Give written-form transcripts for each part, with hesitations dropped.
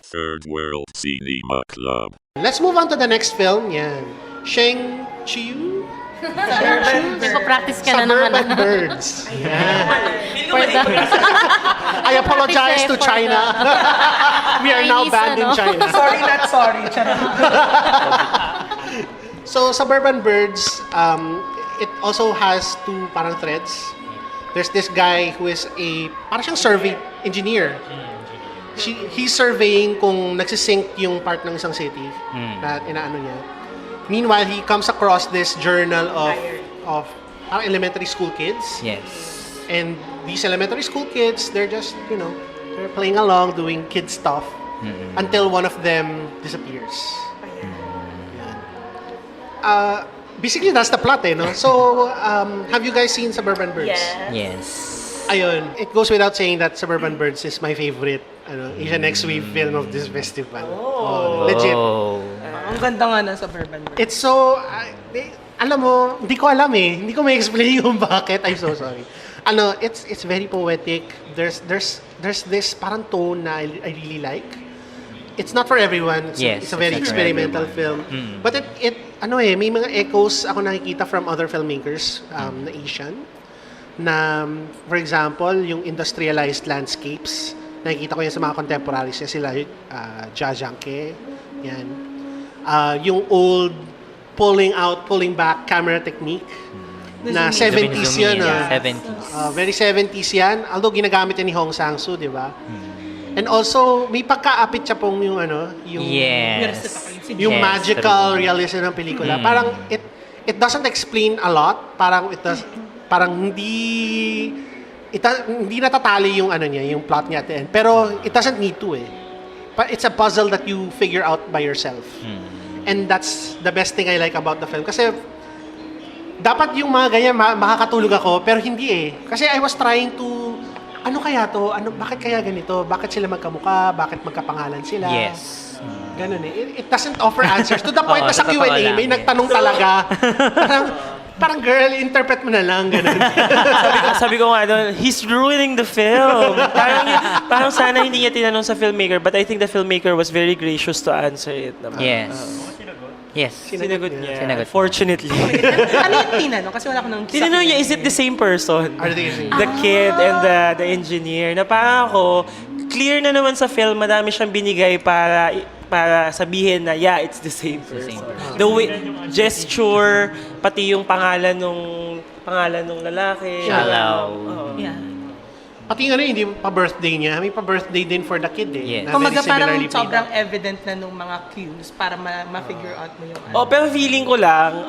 Third World Cinema Club. Let's move on to the next film. Yan. Shang-Chi? Nagpa-practice ka na Suburban naman. Birds. Yan. For the... I apologize to China. We are now Chinese, banned in ano? China. Sorry, not sorry. Charot. So, Suburban Birds, it also has two parang threads. There's this guy who is parang siyang survey engineer. He's surveying kung nagsisync yung part ng isang city na inaano niya. Meanwhile, he comes across this journal of parang elementary school kids. Yes. And these elementary school kids, they're just, they're playing along, doing kid stuff until one of them disappears. Basically, that's the plot, no? So, have you guys seen Suburban Birds? Yeah. Yes. Ayun, it goes without saying that Suburban Birds is my favorite Asian Next Wave film of this festival. Legit. Oh. Ang ganda nga ng Suburban Birds. It's so, alam mo, hindi ko alam eh. Hindi ko ma-explain yung bakit. I'm so sorry. It's very poetic. There's this parang tone na I really like. It's not for everyone. It's a very not for experimental everyone. film. But may mga echoes ako nakikita from other filmmakers na Asian. Na, for example, yung industrialized landscapes. Nakikita ko yan sa mga contemporaries niya. Sila, Jia Zhangke. Yan. Yung old pulling back camera technique. Na 70s Zoom in, yun. 70s. Very 70s yan. Although ginagamit yan ni Hong Sang-soo, di ba? And also, may pagkaapit siya pong yung Yes. yung Yes, magical true. realism ng pelikula. Parang it doesn't explain a lot. Parang hindi natatali yung yung plot niya at the end. Pero it doesn't need to eh. But it's a puzzle that you figure out by yourself. And that's the best thing I like about the film. Kasi dapat yung mga ganyan makakatulog ako, pero hindi eh. Kasi I was trying to ano kaya to? Bakit kaya ganito? Bakit sila magkamukha? Bakit magkapangalan sila? Yes. Ganun eh. It doesn't offer answers. To the point na sa sa totoo Q&A, lang, may yes. nagtanong talaga. Parang girl, interpret mo na lang. Ganun. Sabi ko nga doon, he's ruining the film. Parang sana hindi niya tinanong sa filmmaker, but I think the filmmaker was very gracious to answer it naman. Yes. Yes. Sinagot niya. Sinagot. Fortunately. Ano yung tinanong? Kasi wala ko nang Tinanong niya, is it the same person? Are they using The kid and the engineer. Na parang ako, clear na naman sa film, madami siyang binigay para sabihin na, yeah, it's the same person. The way, gesture, pati yung pangalan nung lalaki. Shallow. Yeah. Pati nga hindi pa-birthday niya. May pa-birthday din for the kid eh. Yes. Na Kumaga very parang similarly played sobrang out. evident na nung mga cues para ma-figure out mo yung Oh, pero feeling ko lang,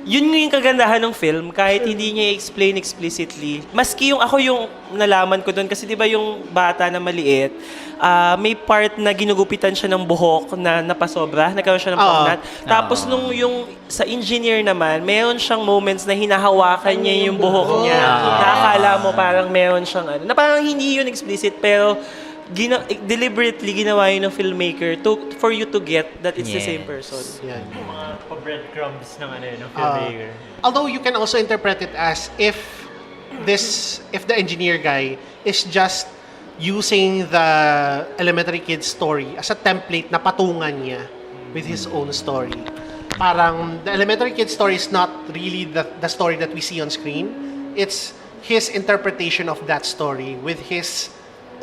yun yung kagandahan ng film, kahit hindi niya i-explain explicitly. Maski ako yung nalaman ko doon, kasi di ba yung bata na maliit, may part na ginugupitan siya ng buhok na napasobra, nagkaroon siya ng pognat. Tapos nung yung sa engineer naman, meron siyang moments na hinahawakan niya yung buhok niya. Nakakala mo parang meron siyang na parang hindi yun explicit, pero deliberately ginawa yun ng filmmaker for you to get that it's the same person. Yan. breadcrumbs ng ng filmmaker. Although you can also interpret it as if the engineer guy is just using the elementary kid's story as a template na patungan niya with his own story. Parang the elementary kid's story is not really the story that we see on screen. It's his interpretation of that story with his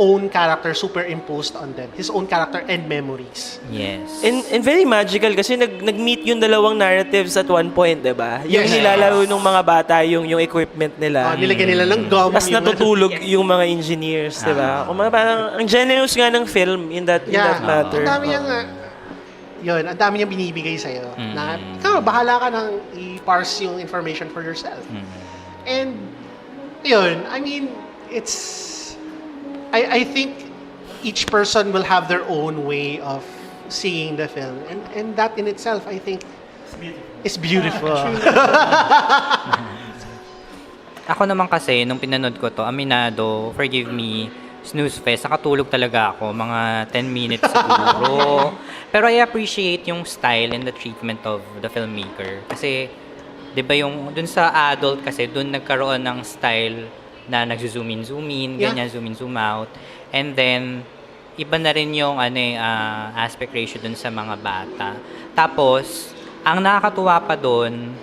own character superimposed on them. His own character and memories. Yes. And very magical kasi nag-meet yung dalawang narratives at one point, 'di ba? Yung Yes. nilalaro ng mga bata yung equipment nila. Nilagyan nila ng gum. Tapos yung- natutulog yung mga engineers, 'di ba? Kung parang ang generous nga ng film in that matter. Ang dami niyang, ang dami niyang binibigay sa'yo. Na, ikaw, bahala ka nang i-parse yung information for yourself. And, yun, I mean, I think each person will have their own way of seeing the film. And that in itself, I think, is beautiful. Ako naman kasi, nung pinanood ko to, aminado, forgive me, snooze fest, nakatulog talaga ako, mga 10 minutes siguro. Pero I appreciate yung style and the treatment of the filmmaker. Kasi, di ba yung, dun sa adult kasi, dun nagkaroon ng style na nag-zoom in, Yeah. ganyan, zoom in, zoom out. And then, iba na rin yung aspect ratio dun sa mga bata. Tapos, ang nakakatuwa pa dun,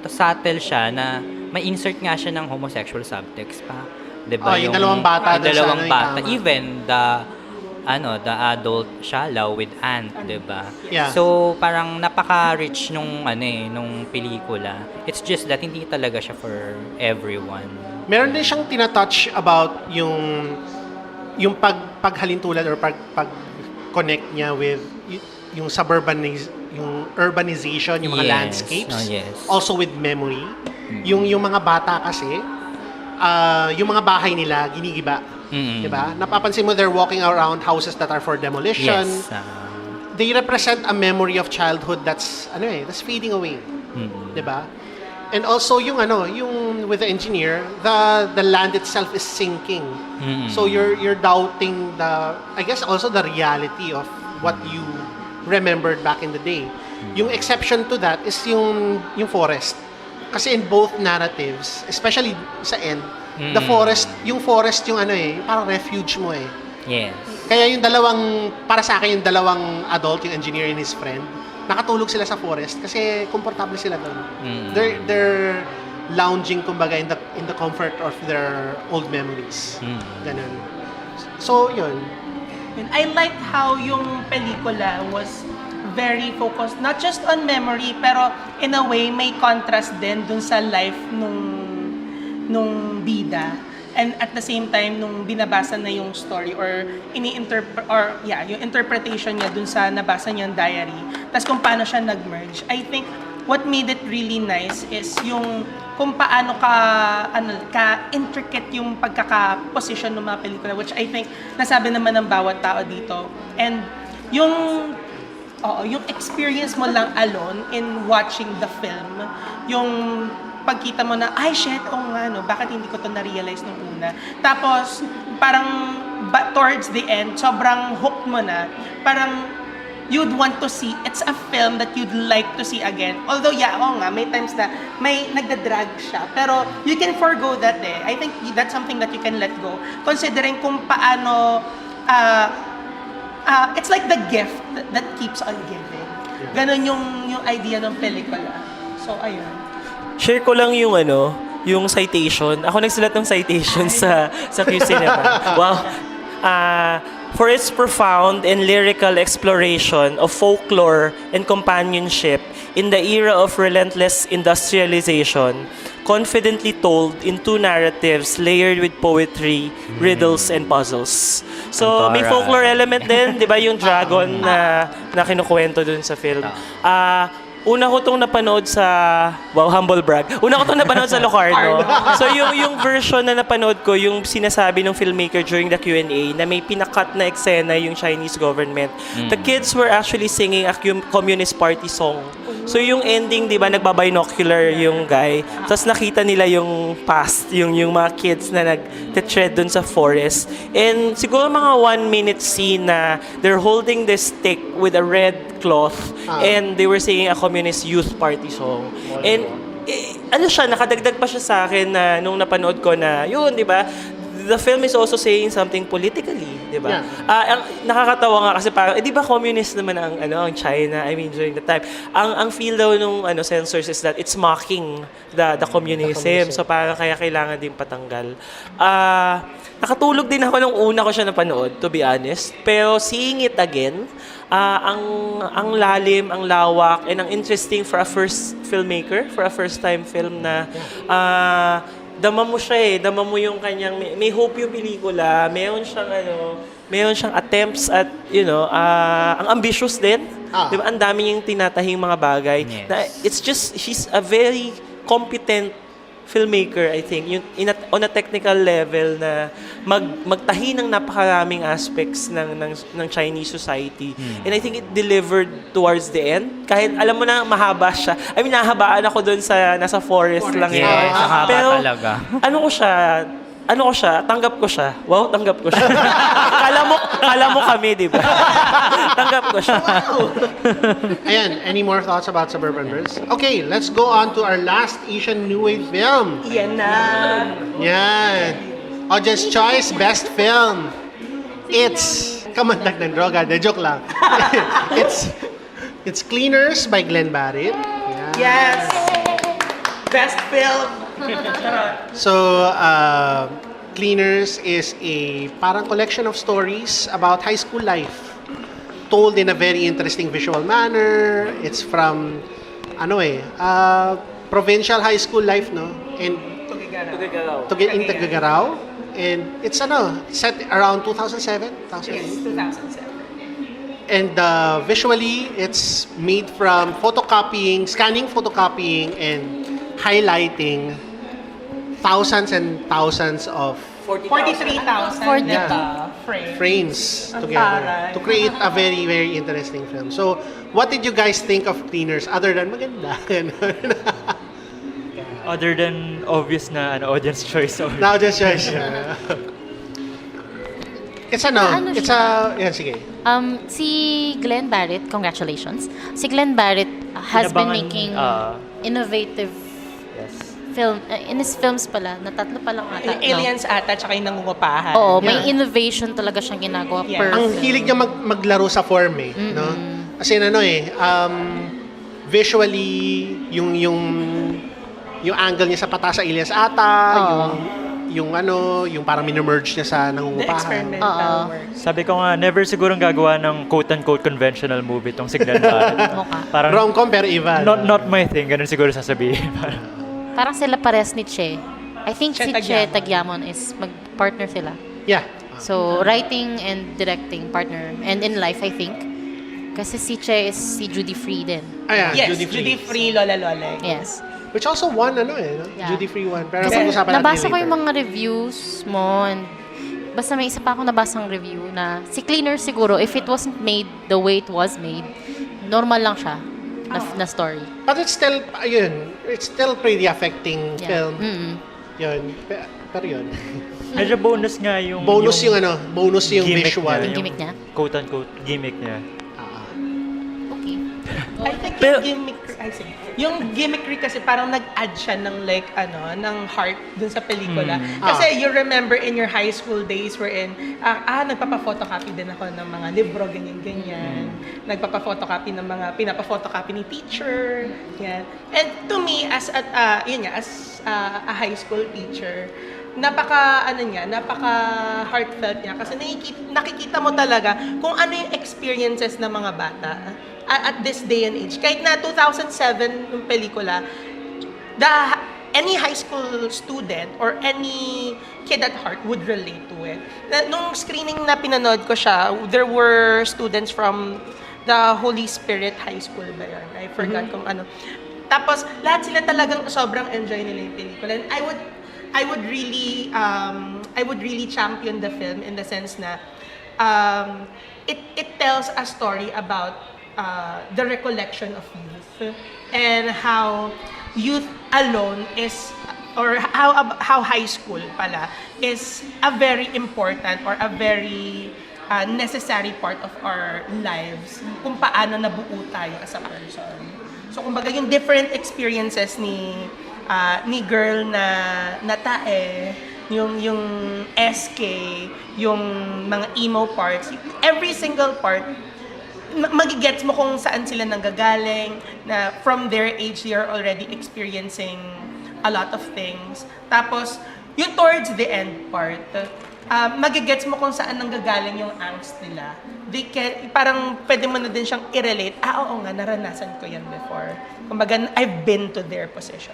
subtle siya na may insert nga siya ng homosexual subtext pa. 'Di ba? Yung dalawang bata yung dun sa dalawang yung bata. tama. Even the adult Shallow with Ant, 'di ba? Yeah. So, parang napaka-rich nung pelikula. It's just that hindi talaga siya for everyone. Meron din siyang tinatouch about yung paghalintulad or pag-connect niya with yung yung urbanization, yung mga Yes. landscapes. Oh, yes. Also with memory. Yung mga bata kasi, yung mga bahay nila, ginigiba. Mm-mm. Diba? Napapansin mo, they're walking around houses that are for demolition. Yes. They represent a memory of childhood that's fading away. Diba? And also yung with the engineer, the land itself is sinking. So you're doubting I guess also the reality of what you remembered back in the day. Yung exception to that is yung forest. Kasi in both narratives, especially sa end, the forest yung parang refuge mo eh. Yes. Kaya para sa akin yung dalawang adult, yung engineer and his friend, nakatulog sila sa forest kasi komportable sila doon. They're lounging kumbaga in the comfort of their old memories. Ganun. So, yun. And I liked how yung pelikula was very focused not just on memory pero in a way may contrast din dun sa life nung bida, and at the same time nung binabasa na yung story or yung interpretation niya dun sa nabasa niyang diary, tas kung paano siya nag-merge. I think what made it really nice is yung kung paano ka intricate yung pagkaka-position ng mga pelikula, which I think nasabi naman ng bawat tao dito. And yung experience mo lang alone in watching the film, yung pagkita mo na, ay shit, bakit hindi ko to na-realize nung una. Tapos, parang towards the end, sobrang hooked mo na, parang you'd want to see, it's a film that you'd like to see again. Although, may times na may nagdadrag siya. Pero, you can forgo that eh. I think that's something that you can let go. Considering kung paano, it's like the gift that keeps on giving. Ganon yung idea ng pelikula. So, ayun. Share ko lang yung citation. Ako nagsulat ng citation sa Q Cinema. Wow. For its profound and lyrical exploration of folklore and companionship in the era of relentless industrialization, confidently told in two narratives layered with poetry, riddles, and puzzles. So, may folklore element din, di ba, yung dragon na kinukwento dun sa film. Una ko itong napanood sa, humble brag. Una ko itong napanood sa Locarno. So yung version na napanood ko, yung sinasabi ng filmmaker during the Q&A na may pinakat na eksena yung Chinese government. The kids were actually singing a Communist Party song. So yung ending, di ba, nagbabinocular yung guy. Tapos nakita nila yung past, yung mga kids na nag-tread dun sa forest. And siguro mga 1 minute scene na they're holding this stick with a red cloth and they were singing a Communist Youth Party song. And nakadagdag pa siya sa akin na nung napanood ko na yun, di ba? The film is also saying something politically, di ba? Ang nakakatawa nga kasi parang, di ba communist naman ang China? I mean, during the time. Ang feel daw nung censors is that it's mocking the communism. So parang kaya kailangan din patanggal. Nakatulog din ako nung una ko siya napanood, to be honest. Pero seeing it again, ang lalim, ang lawak, and ang interesting for a first filmmaker, for a first-time film na dama mo siya dama mo yung kanyang, may hope yung pelikula, meron siyang attempts at, ang ambitious din. Diba? Ang dami yung tinatahing mga bagay. Yes. Na it's just, she's a very competent filmmaker, I think, on a technical level na magtahi ng napakaraming aspects ng Chinese society. And I think it delivered towards the end. Kahit alam mo na mahaba siya. I mean, nahabaan ako doon nasa forest lang yun. Yes, mahaba Pero, talaga. Tanggap ko siya. Wow, tanggap ko siya. Kala mo kami, di ba? Tanggap ko siya. Ayan, any more thoughts about Suburban Birds? Okay, let's go on to our last Asian New Wave film. Yan na. Yan. Audience Choice, Best Film. It's kamandag ng droga. De, joke lang. It's Cleaners by Glenn Barrett. Yeah. Yes! Best film! So, Cleaners is a parang collection of stories about high school life told in a very interesting visual manner. It's from provincial high school life, no? And in Tuguegarao. And it's set around 2007, 2008. Yes, 2007. And visually, it's made from scanning, photocopying, and highlighting thousands and thousands of 43,000 Yeah. frames Ang together taray. to create a very, very interesting film. So, what did you guys think of Cleaners other than maganda? Other than obvious na audience choice. Now, just it's Ano it's siya? yan, sige. Si Glenn Barrett, congratulations. Si Glenn Barrett has been Inabangan, making innovative Yes. film. In his films pala, na tatlo pa lang ata. no? Aliens ata, tsaka yung nangungupahan. Oo, may Yeah. innovation talaga siyang ginagawa Yeah. per Ang film. hilig niya maglaro sa form no? Kasi visually yung angle niya sa pata sa Elias ata, Oo. yung parang mini-merge niya sa The nangungupahan. experimental Oo. work. Sabi ko nga, never sigurong gagawa ng quote-unquote conventional movie tong si Glenn Barrett. Mukha. Parang, Rom-com pero iba. not my thing, ganun siguro sasabihin. Parang sila pares ni Che. I think Che si Che Tagyamon. Tagyamon is mag-partner sila. Yeah. So, writing and directing partner. And in life, I think. Kasi si Che is si Judy Free din. Ayan, Yes, Judy Free. Judy Free, Lola Lole. Yes. Which also won, no? Yeah. Judy Free won. Pero Kasi pag-usapan natin nabasa ko later. yung mga reviews mo and basta may isa pa akong nabasang review na si Cleaner siguro, if it wasn't made the way it was made, normal lang siya na story. But it's still, it's still pretty affecting Yeah. film. Mm-mm. Yun. Pero yun. Medyo bonus nga yung... bonus yung gimmick visual. niya, Yung gimmick niya? Quote-unquote gimmick niya. Okay. I think Pero- yung gimmickry kasi parang nag-add siya ng ng heart dun sa pelikula. Kasi you remember in your high school days wherein, nagpapa-photocopy din ako ng mga libro, ganyan-ganyan. Nagpapa-photocopy ng mga, pinapa-photocopy ni teacher. Yan. And to me, as a high school teacher, napaka heartfelt niya kasi nakikita mo talaga kung ano yung experiences ng mga bata at this day and age. Kahit na 2007 yung pelikula, any high school student or any kid at heart would relate to it. Nung screening na pinanood ko siya, there were students from the Holy Spirit High School ba yun? I forgot kung ano. Tapos, lahat sila talagang sobrang enjoy nila yung pelikula. And I would really champion the film in the sense na it tells a story about the recollection of youth and how youth alone is, or how high school pala is a very important or a very necessary part of our lives kung paano nabuo tayo as a person. So kumbaga yung different experiences ni girl na tae, yung SK, yung mga emo parts, every single part magigets mo kung saan sila nanggagaling, na from their age they are already experiencing a lot of things. Tapos yung towards the end part, magigets mo kung saan nanggagaling yung angst nila. Parang pwede mo na din siyang i-relate, oo nga, naranasan ko yan before. Kumbaga, I've been to their position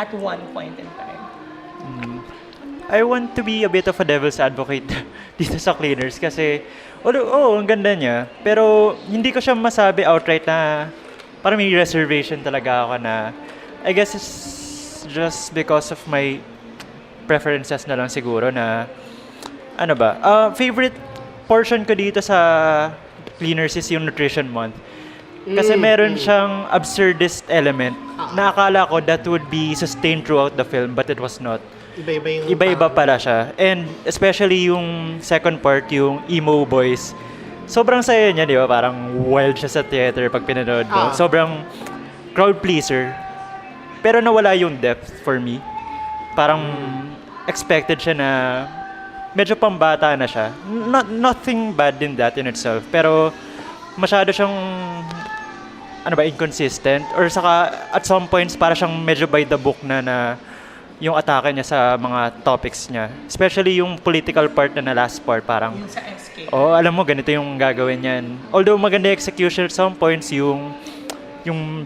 at one point in time. I want to be a bit of a devil's advocate dito sa Cleaners kasi ang ganda niya. Pero hindi ko siya masabi outright na parang may reservation talaga ako na I guess it's just because of my preferences na lang siguro na favorite portion ko dito sa Cleaners is yung Nutrition Month. Kasi meron siyang absurdist element na akala ko that would be sustained throughout the film but it was not. Iba-iba pala siya. And especially yung second part, yung emo boys. Sobrang saya niya, di ba? Parang wild siya sa theater pag pinanood mo. Sobrang crowd pleaser. Pero nawala yung depth for me. Parang expected siya na medyo pambata na siya. Nothing bad in that in itself, pero masyado siyang inconsistent, or saka at some points para siyang medyo by the book na yung atake niya sa mga topics niya. Especially yung political part na last part, parang Yung sa SK. alam mo, ganito yung gagawin yan. Although maganda yung execution at some points, yung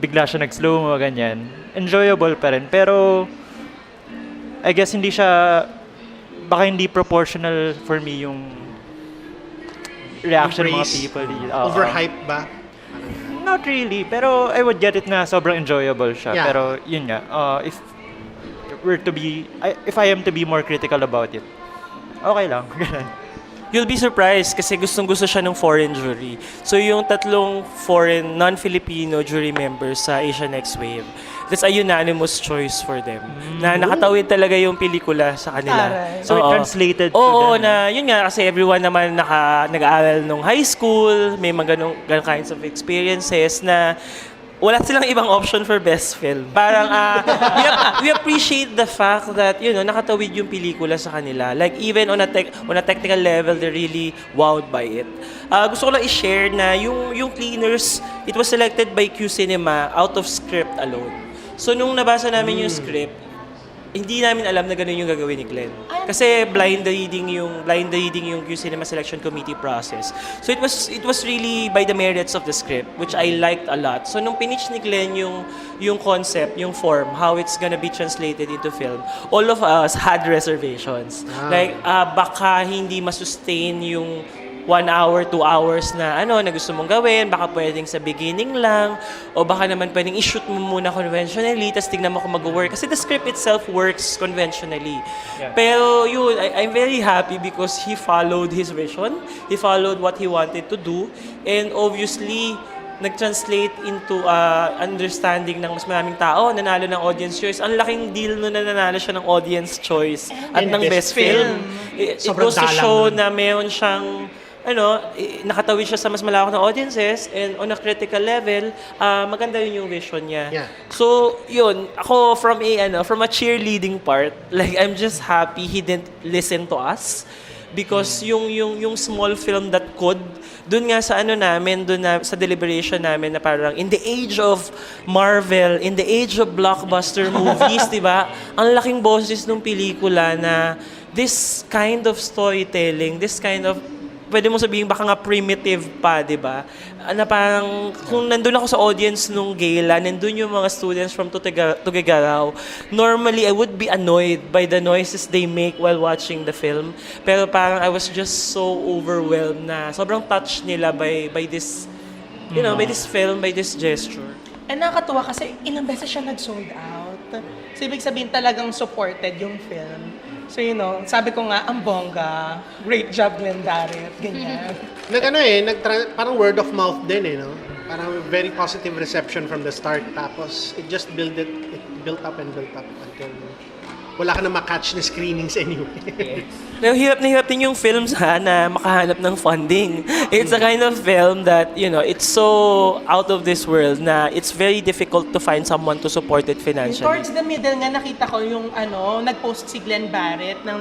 bigla siya nag-slow mo, ganyan. Enjoyable pa rin. Pero, I guess baka hindi proportional for me yung reaction ng mga Praise. people. Overhype ba? Not really, pero I would get it na sobrang enjoyable siya. Yeah. Pero yun nga, if I am to be more critical about it, okay lang. Ganun. You'll be surprised kasi gustong-gusto siya ng foreign jury. So yung tatlong foreign, non-Filipino jury members sa Asia Next Wave, that's a unanimous choice for them. Na nakatawid talaga yung pelikula sa kanila. Aray. So it Oo. translated to Oo, them. na yun nga kasi everyone naman nag-aaral nung high school, may mga ganong kinds of experiences na wala silang ibang option for best film. Parang we appreciate the fact that nakatawid yung pelikula sa kanila. Like even on a technical level, they're really wowed by it. Gusto ko lang i-share na yung Cleaners, it was selected by Q Cinema out of script alone. So nung nabasa namin yung script, hindi namin alam na ganun yung gagawin ni Glenn. Kasi blind reading yung Q Cinema Selection Committee process. So it was really by the merits of the script, which I liked a lot. So nung pinitch ni Glenn yung concept, yung form, how it's gonna be translated into film, all of us had reservations. Like baka hindi masustain yung 1 hour, 2 hours na gusto mong gawin, baka pwedeng sa beginning lang, o baka naman pwedeng i-shoot mo muna conventionally, tapos tignan mo kung mag-work. Kasi the script itself works conventionally. Yeah. Pero yun, I'm very happy because he followed his vision, he followed what he wanted to do, and obviously, nag-translate into understanding ng mas maraming tao, nanalo ng audience choice. Ang laking deal nun na nanalo siya ng audience choice at And ng best film. It Sobrang goes to dalang show nun. na meron siyang nakatawid siya sa mas malawak na audiences, and on a critical level, maganda yun yung vision niya. Yeah. So, yun, ako from a cheerleading part, like I'm just happy he didn't listen to us because yung small film that could, dun nga sa sa deliberation namin na parang in the age of Marvel, in the age of blockbuster movies, 'di ba? Ang laking boses ng pelikula na this kind of storytelling, this kind of pwede mo sabihin baka nga primitive pa, di ba? Na parang, kung nandun ako sa audience nung gala, nandun yung mga students from Tuguegarao, normally I would be annoyed by the noises they make while watching the film. Pero parang I was just so overwhelmed na sobrang touched nila by this, by this film, by this gesture. And nakakatuwa kasi ilang beses siya nag-sold out. So, ibig sabihin talagang supported yung film. So, sabi ko nga, ang bongga, great job, Glenn Darrett, ganyan. Parang word of mouth din no? Parang very positive reception from the start. Tapos, it just built up until wala ka na makatch na screenings anyway. Hirap na hirap din yung films na makahanap ng funding. It's a kind of film that, it's so out of this world na it's very difficult to find someone to support it financially. Towards the middle nga, nakita ko yung nag-post si Glenn Barrett ng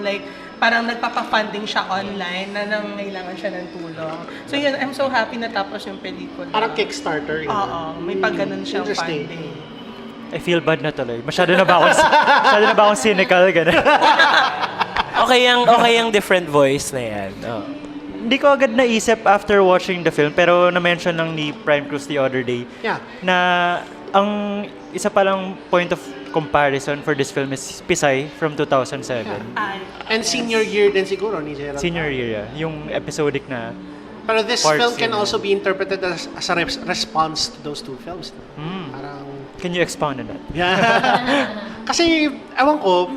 parang nagpapa-funding siya online na nangailangan siya ng tulong. So yun, I'm so happy na tapos yung pelikula. Parang Kickstarter. Oo, may pag-ganon siyang Interesting. funding. I feel bad na tuloy. Masyado na ba akong cynical, gano'n? Okay yung different voice na yan. Oh. Hindi ko agad naisip after watching the film, pero na-mention lang ni Prime Cruz the other day Yeah. na ang isa palang point of comparison for this film is Pisay from 2007. And senior year din siguro ni Gerald. Senior year, yung episodic na. Pero this Parts film can yun. Also be interpreted as a response to those two films. Parang Can you expound on that? kasi, ewan ko,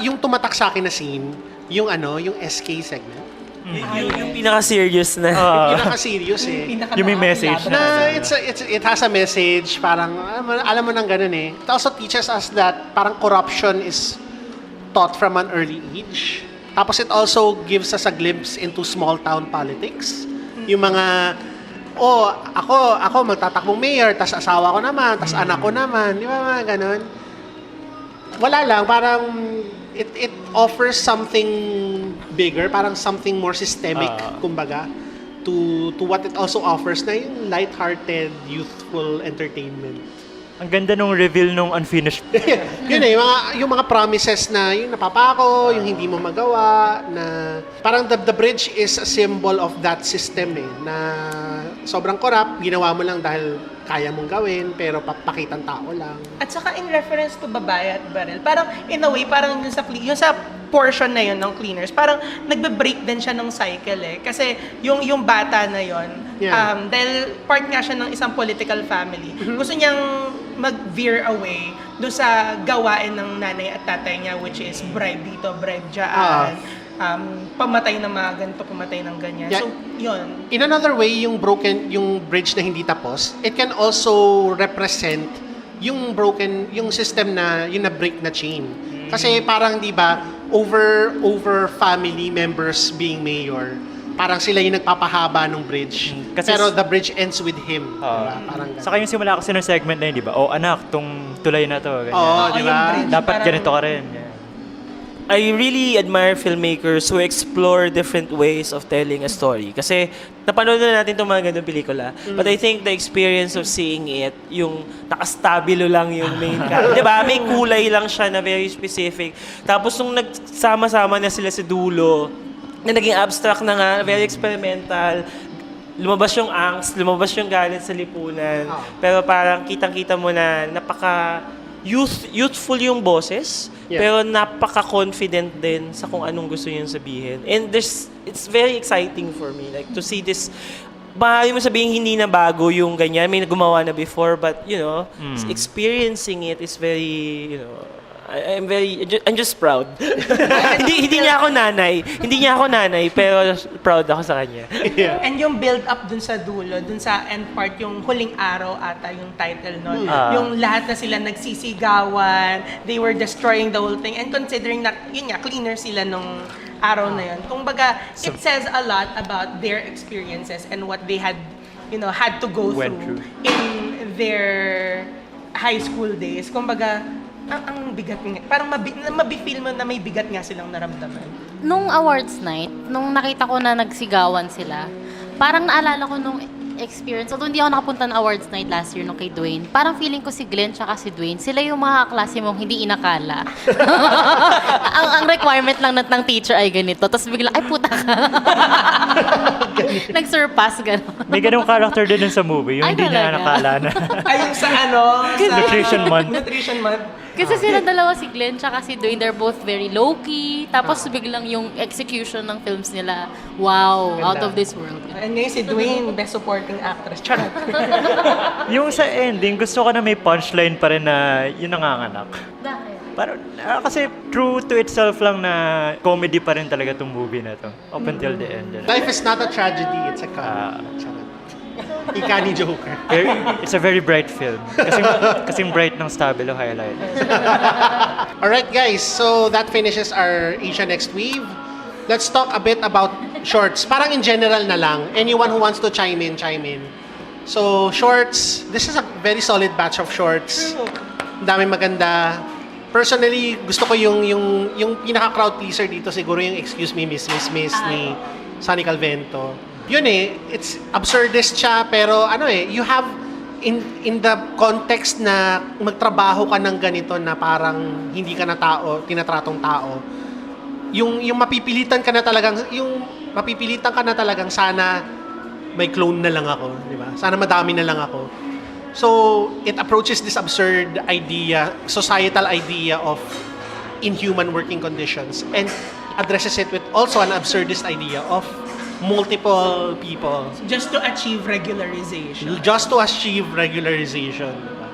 yung tumatak sa akin na scene, yung SK segment. Yung pinaka-serious na. Pinaka-serious Yung may message na it has a message, parang, alam mo nang ganun It also teaches us that parang corruption is taught from an early age. Tapos it also gives us a glimpse into small town politics. Yung mga, ako magtatakbong mayor, tas asawa ko naman, tas anak ko naman, di ba mga ganun? Wala lang, parang it offers something bigger, parang something more systemic, kumbaga, to what it also offers na yung lighthearted, youthful entertainment. Ang ganda nung reveal nung unfinished. Yun eh, yung mga promises na yung napapako, yung hindi mo magawa, na parang the bridge is a symbol of that system eh, na sobrang corrupt, ginawa mo lang dahil kaya mong gawin, pero papakitang tao lang. At saka in reference to Babae at Baril, parang in a way, parang yung sa portion na yun ng Cleaners, parang nagbe-break din siya ng cycle eh. Kasi yung bata na yun, dahil part nga siya ng isang political family, gusto niyang mag-veer away doon sa gawain ng nanay at tatay niya, which is bribe dito, bribe dyan, pamatay ng mga ganito, pamatay ng ganyan. Yeah. So, yun. In another way, yung bridge na hindi tapos, it can also represent yung system na, yung na-break na chain. Kasi parang, di ba, over family members being mayor, parang sila yung nagpapahaba ng bridge. Kasi pero the bridge ends with him. Diba? Parang ganun. Saka yung simula kasi ng segment na yun, di ba? Oh, anak, tong tulay na to. Ganyan. Oo, di yung ba? bridge. Dapat Parang- ganito ka rin. Yeah. I really admire filmmakers who explore different ways of telling a story. Kasi napanood na natin itong mga ganung pelikula. But I think the experience of seeing it, yung nakastabilo lang yung main character. Diba? May kulay lang siya na very specific. Tapos nung nagsama-sama na sila sa dulo, na naging abstract na nga, very experimental, lumabas yung angst, lumabas yung galit sa lipunan. Pero parang kitang-kita mo na youthful yung boses, pero napaka-confident din sa kung anong gusto niyang sabihin. And it's very exciting for me, like, to see this. Maaari mo sabihin hindi na bago yung ganyan, may gumawa na before, but, experiencing it is very, I'm just proud. hindi niya ako nanay, pero proud ako sa kanya. And yung build-up dun sa dulo, dun sa end part, yung huling araw ata yung title nun. Yung lahat na sila nagsisigawan, they were destroying the whole thing. And considering na, yun nga, cleaner sila nung araw na yun. Kumbaga, it says a lot about their experiences and what they had to go through in their high school days. Kumbaga, ang bigat nga. Parang mabi-feel mo na may bigat nga silang naramdaman. Nung awards night, nung nakita ko na nagsigawan sila, parang naalala ko nung experience. Although hindi ako nakapunta ng awards night last year nung kay Dwayne, parang feeling ko si Glenn tsaka si Dwayne, sila yung mga klase mong hindi inakala. ang requirement lang ng teacher ay ganito. Tapos bigla, ay puta ka. Nag-surpass, gano'n. May ganung character din sa movie, yung Ay, hindi niya talaga? nakala na. Ayun sa Nutrition month. Nutrition month. Kasi sila dalawa, si Glenn tsaka si Dwayne, they're both very low-key. Tapos biglang yung execution ng films nila, wow, out of this world. And ngayon si Dwayne, best supporting actress. Charot. Yung sa ending, gusto ko na may punchline pa rin na yun nanganganak. Bakit? Parang, kasi true to itself lang na comedy pa rin talaga tong movie na to. Up until the end. Yun. Life is not a tragedy, it's a comedy. Charot. Ika ni Joker. It's a very bright film. Kasing bright ng Stabilo highlight. Alright guys, so that finishes our Asia Next Weave. Let's talk a bit about shorts. Parang in general na lang. Anyone who wants to chime in, chime in. So, shorts. This is a very solid batch of shorts. Dami maganda. Personally, gusto ko yung pinaka-crowd pleaser dito siguro yung Excuse Me, Miss ni Sonny Calvento. Yun eh, it's absurdist siya, pero you have in the context na magtrabaho ka ng ganito na parang hindi ka na tao, tinatratong tao. Yung mapipilitan ka na talagang sana may clone na lang ako, di ba? Sana madami na lang ako. So, it approaches this absurd idea, societal idea of inhuman working conditions and addresses it with also an absurdist idea of multiple people. Just to achieve regularization. Just to achieve regularization. Diba?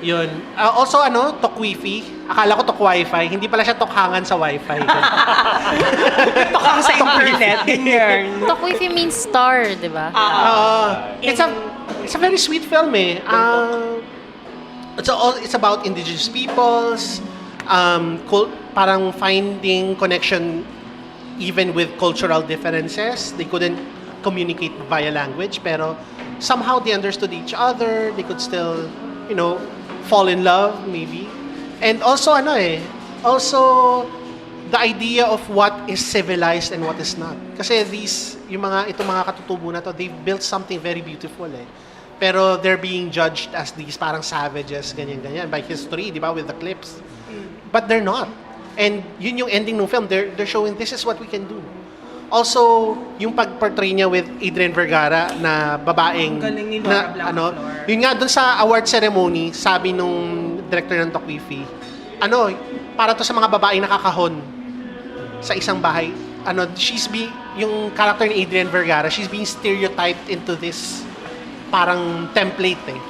Yun. Also, Tokwifi. Akala ko Tok-Wi-Fi. Hindi pala siya Tokhangan sa Wi-Fi. Ito ka sa internet, ganyan. Tokwifi means star, di ba? It's a very sweet film eh. It's about indigenous peoples, parang finding connection even with cultural differences. They couldn't communicate via language, pero somehow they understood each other. They could still, fall in love, maybe. And also, the idea of what is civilized and what is not. Kasi itong mga katutubo na to, they've built something very beautiful eh. Pero they're being judged as these parang savages, ganyan-ganyan, by history, di ba, with the clips. But they're not. And yun yung ending ng film, they're showing this is what we can do. Also, yung pag-portray niya with Adrian Vergara na babaeng Ang galing ni Laura Blanc-Flor. yun nga dun sa award ceremony, sabi nung director ng Tokwifi, para to sa mga babaeng nakakahon sa isang bahay. Yung character ni Adrian Vergara, she's being stereotyped into this parang template eh.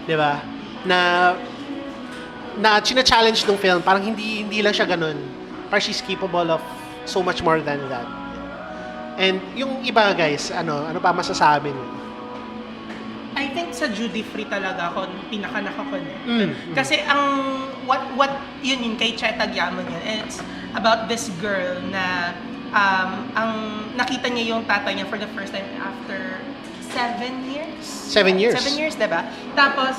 'Di ba? Na china-challenge ng film, parang hindi lang siya ganun. Parang she's capable of so much more than that. And yung iba guys, ano pa masasabi niyo? I think sa Judy Free talaga ako pinaka-nakakonect. Kasi what yun kay Che Tagyamon yun. It's about this girl na ang nakita niya yung tatay niya for the first time after 7 years? 7 years. 7 years, diba? Tapos,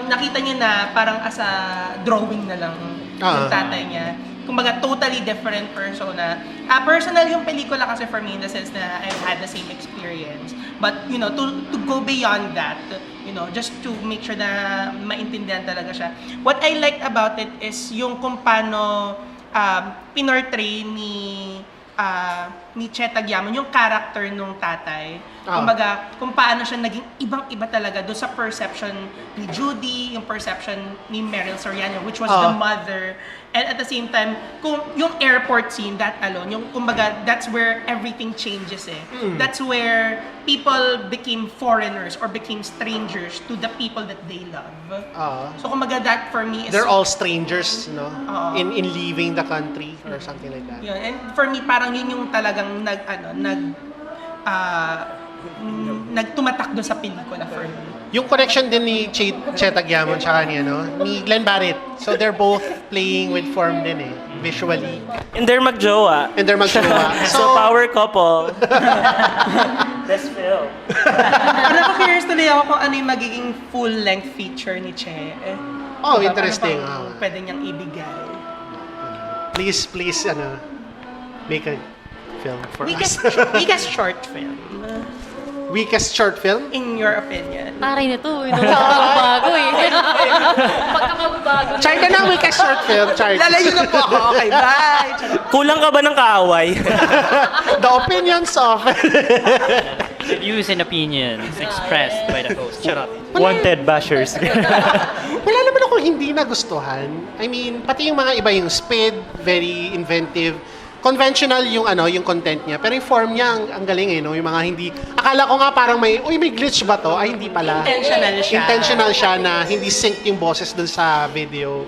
nakita niya na parang as a drawing na lang yung tatay niya. Kumbaga, totally different persona. Personal yung pelikula kasi for me in the sense na I've had the same experience. But, to go beyond that, just to make sure na maintindihan talaga siya. What I liked about it is yung kung paano pinortray ni Che Tagyamon, yung character nung tatay. Kumbaga, kung paano siya naging ibang-iba talaga doon sa perception ni Judy, yung perception ni Meryl Soriano, which was the mother. And at the same time, kung yung airport scene, that alone, yung kumbaga, that's where everything changes eh. That's where people became foreigners or became strangers to the people that they love. So kumbaga, that for me is... They're all strangers, in leaving the country or something like that. Yeah, and for me, parang yun yung talagang nagtumatak doon sa pelikula for me. Yung connection din ni Che Tagyamon tsaka ni Glenn Barrett. So they're both playing with form din eh, visually. And they're magjowa. So, power couple. Best film. Curious tuloy ako kung ano yung magiging full-length feature ni Che. Interesting. Ano pwede niyang ibigay. Please, make a film for us. Weakest short film. Weakest short film? In your opinion. Taray na to, pagkakabago eh. Pagkakabago. Chart na ng weakest short film, Chart. Lalayo na po ako. Okay, bye. Kulang ka ba ng kaaway? The opinions of... Views and opinions expressed by the host. Shut up. Wanted bashers. Wala naman ako hindi nagustuhan. I mean, pati yung mga iba yung speed, very inventive. Conventional yung yung content niya, pero yung form niya ang galing eh, yung mga hindi, akala ko nga parang may glitch ba to? Ay, hindi pala. Intentional siya na hindi sync yung boses dun sa video.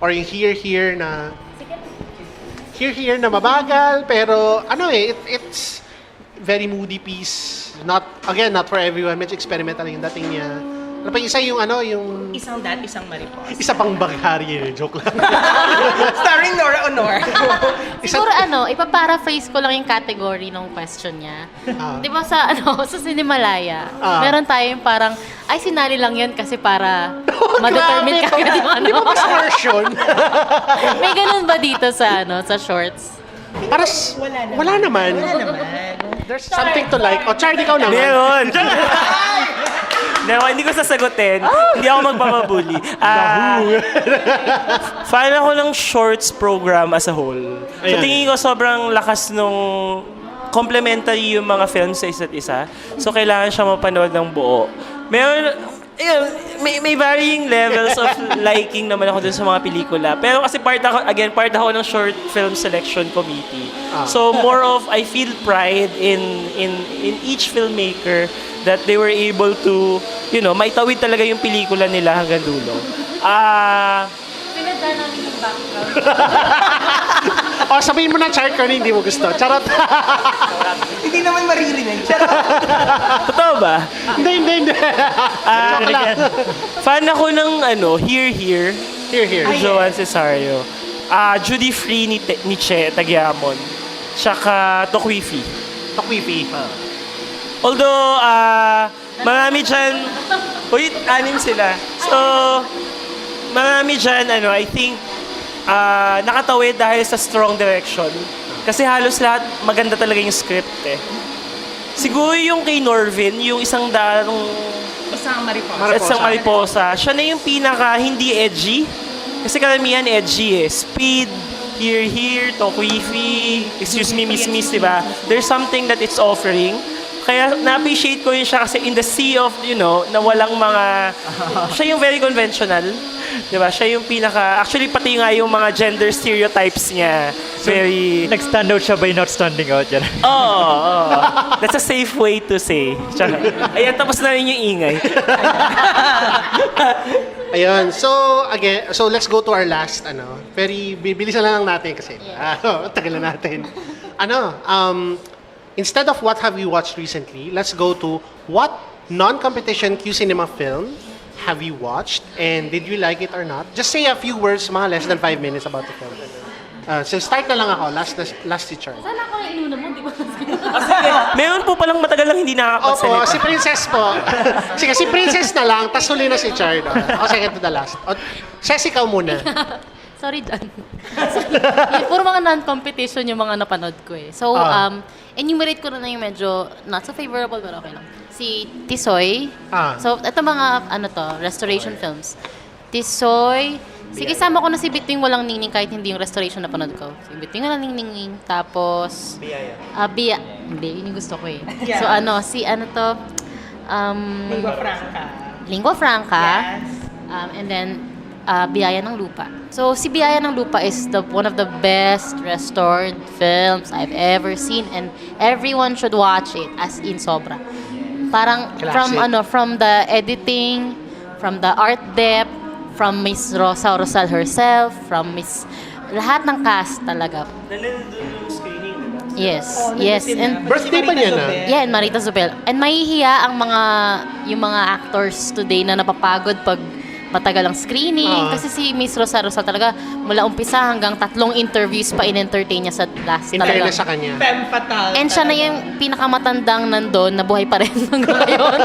Or yung here na mabagal, pero it's very moody piece. Not for everyone. Medyo experimental yung dating niya. Ano pa isa yung Isang dat, isang maripos. isa pang baghari, joke lang. Starring Nora Honor. Siguro ipaparaphrase ko lang yung category ng question niya. Di ba sa Cinemalaya, meron tayong parang, ay sinali lang yun kasi para ma-determine ka Di ba mas version? May ganun ba dito sa shorts? Paras, wala naman. There's something to like. O, Charlie, ikaw naman. Meron. Hindi ko sasagutin. Hindi ako magpapabuli. Fan ako ng shorts program as a whole. So tingin ko sobrang lakas nung complementary yung mga films sa isa't isa. So kailangan siya mapanood ng buo. May varying levels of liking naman ako dun sa mga pelikula. Pero kasi part ako ng short film selection committee. So more of I feel pride in each filmmaker that they were able to, maitawid talaga yung pelikula nila hanggang dulo. Pinadala namin yung background. Sabihin mo na, Chart, kung hindi mo gusto. Charot. Hindi naman maririnig. Totoo ba? Hindi. Joke lang. Fan ako ng Here. Here. Joan Cesario. Judy Free ni Che Tagyamon. Tsaka Tokwifi. Although, marami dyan, anim sila. So, marami dyan, I think, nakatawid dahil sa strong direction. Kasi halos lahat maganda talaga yung script eh. Siguro yung kay Norvin, yung isang Isang Mariposa. Siya na yung pinaka hindi edgy. Kasi karamihan edgy eh. Speed, here, talk wifi, excuse me, miss, diba? There's something that it's offering. Kaya na-appreciate ko yun siya kasi in the sea of, na walang mga... Siya yung very conventional. Diba? Siya yung pinaka... Actually, pati nga yung mga gender stereotypes niya. Very... Nag-stand out siya by not standing out yan. Oo. That's a safe way to say. Ayan, tapos na rin yung ingay. Ayun. So, again, let's go to our last, very bibilisan lang natin kasi. Tagal na natin. Instead of what have you watched recently, let's go to what non-competition Q Cinema film have you watched and did you like it or not? Just say a few words, mga less than 5 minutes about the film. So start na lang ako, last si Charlie. Sana ako yung inuna mo, di ba? Sige, meron po palang matagal lang hindi nakakapagsalita. Opo, si Princess po. Sige, si Princess na lang, tas huli na si Charlie. Ako second to the last. Cess, ikaw muna. Sorry, Dan. Puro mga non-competition yung mga napanood ko eh. So, enumerate ko na yung medyo not so favorable, pero okay lang. Si Tisoy. So, ito mga, restoration films. Tisoy. Sige, sama ko na si Between Walang Ningning kahit hindi yung restoration na panood ko. Si Between Walang Ningning. Tapos, Bia. Hindi, yun yung gusto ko eh. Yeah. So, Lingua Franca. Yes. And then, Biyaya ng Lupa. So, si Biyaya ng Lupa is one of the best restored films I've ever seen and everyone should watch it as in sobra. Parang Classic. from the editing, from the art depth, from Miss Rosa Rosal herself, from lahat ng cast talaga. Nandun yung screening, diba? Yes, yes. And Birthday pa niya na. yeah, and Marita Zubel. And mahihiya yung mga actors today na napapagod pag matagal ang screening. Kasi si Miss Rosa Rosal talaga, mula umpisa hanggang 3 interviews pa in-entertain niya sa last In talaga. fairness sa kanya. Femme fatale. And siya na yung pinakamatandang nandun na buhay pa rin hanggang ngayon.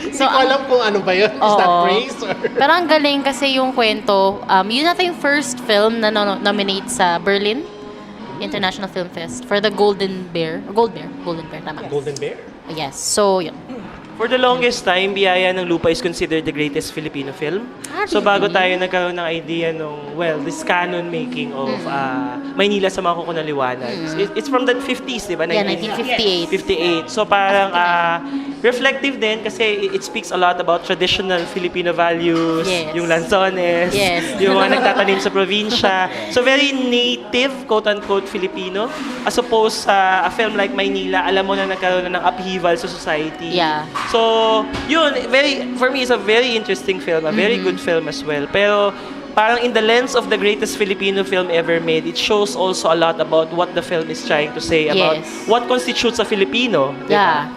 Hindi ko alam kung ano ba yun. Is that Oo. praise? Or? Pero ang galing kasi yung kwento, yun nata yung first film na nominate sa Berlin International Film Fest for the Golden Bear, tama. Golden Bear? Yes, so yun. For the longest time, Biyaya ng Lupa is considered the greatest Filipino film. So bago tayo nagkaroon ng idea this canon making of Maynila sa mga kukunaliwanag. It's from the 50s, di ba? Yeah, 1958. 58. So parang reflective din kasi it speaks a lot about traditional Filipino values, Yes. yung lanzones, Yes. yung mga nagtatanim sa probinsya. So very native, quote-unquote, Filipino. As opposed sa a film like Maynila, alam mo na nagkaroon na ng upheaval sa society. Yeah. So, yun, for me, it's a very interesting film, a very good film as well. Pero, parang in the lens of the greatest Filipino film ever made, it shows also a lot about what the film is trying to say about Yes. what constitutes a Filipino. di ba? Yeah.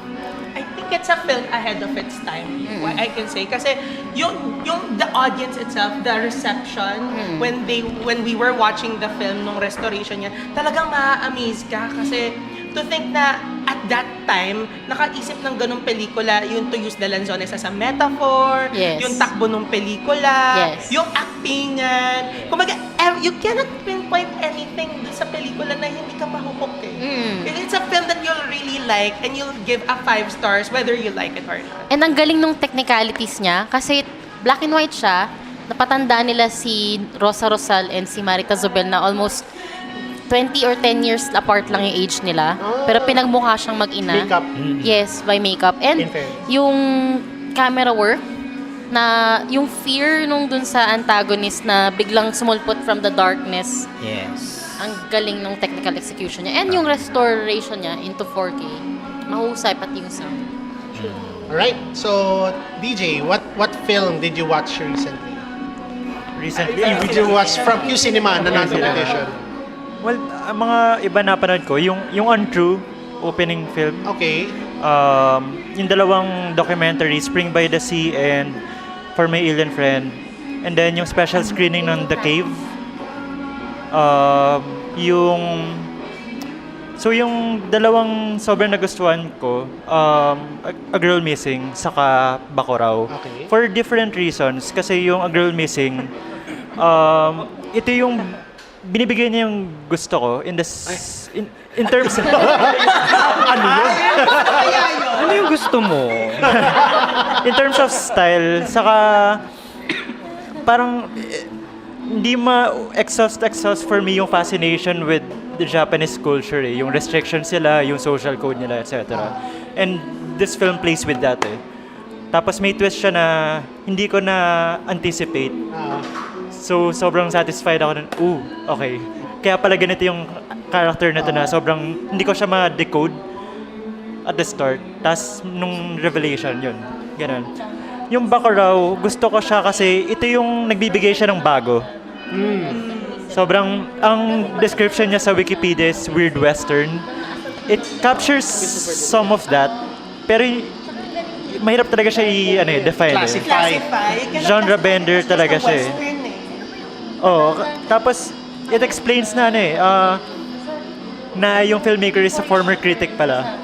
I think it's a film ahead of its time. What I can say kasi yung the audience itself, the reception when we were watching the film nung restoration niya, talagang ma-amaze ka kasi to think na at that time nakaisip ng ganung pelikula, yung to use the lanzones as a metaphor, Yes. yung takbo ng pelikula, Yes. yung actingan. Kumbaga, you cannot pinpoint anything dun sa pelikula na hindi ka mahuhok eh. It's a film that you'll really like and you'll give a 5 stars whether you like it or not. And ang galing nung technicalities niya kasi black and white siya. Napatanda nila si Rosa Rosal and si Marita Zubel na almost 20 or 10 years apart lang yung age nila. Pero pinagmukha siyang mag-ina. Makeup. Yes, by makeup. And In fairness. yung camera work na yung fear nung dun sa antagonist na biglang sumulpot from the darkness. Yes. Ang galing nung technical execution niya. And yung restoration niya into 4K. Mahusay pati yung sound. Alright, so DJ, what film did you watch recently? Did you watch from Q Cinema na non-competition? Well, ang mga iba na panood ko, yung Untrue opening film, Okay. yung dalawang documentary, Spring by the Sea and For My Alien Friend, and then yung special screening ng The Cave, yung dalawang sobrang nagustuhan ko, A Girl Missing saka Bacurau. Okay. For different reasons, kasi yung A Girl Missing, ito yung binibigay niya yung gusto ko in terms of Ano yung gusto mo? in terms of style, saka parang hindi ma-exhaust for me yung fascination with the Japanese culture yung restrictions sila, yung social code nila, etc. And this film plays with that Tapos may twist siya na hindi ko na anticipate. So sobrang satisfied ako na, okay. Kaya pala ganito yung character na to na sobrang hindi ko siya ma-decode at the start. Tapos nung revelation yun, ganun. Yung Bacurau, gusto ko siya kasi ito yung nagbibigay siya ng bago. Sobrang, ang description niya sa Wikipedia is weird western. It captures some of that, pero mahirap talaga siya define. Classify. Genre bender talaga siya Oh, tapos it explains na na yung filmmaker is a former critic pala.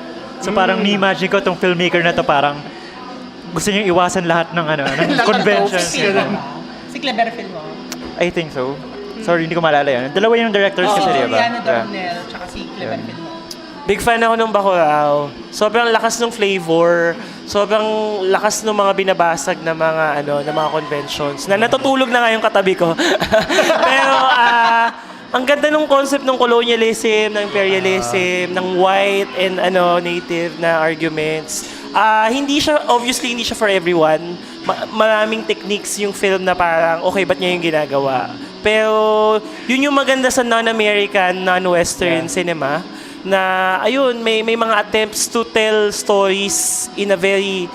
So parang ni-imagine ko tong filmmaker na to parang gusto niya iwasan lahat ng ng convention. Si Clever Filmo. I think so. Sorry, hindi ko maalala yan. Dalawa yung directors kasi, di ba? Yana Darnell, tsaka si Clever Filmo. Big fan ako ng Bacurau. Sobrang lakas ng flavor, sobrang lakas ng mga binabasag na mga na mga conventions. Na natutulog na nga yung katabi ko. Pero ang ganda ng concept ng colonialism, ng imperialism, ng white and native na arguments. Hindi siya for everyone. Maraming techniques yung film na parang okay, ba't niya yung ginagawa? Pero yun yung maganda sa non-American, non-Western cinema na ayun, may mga attempts to tell stories in a very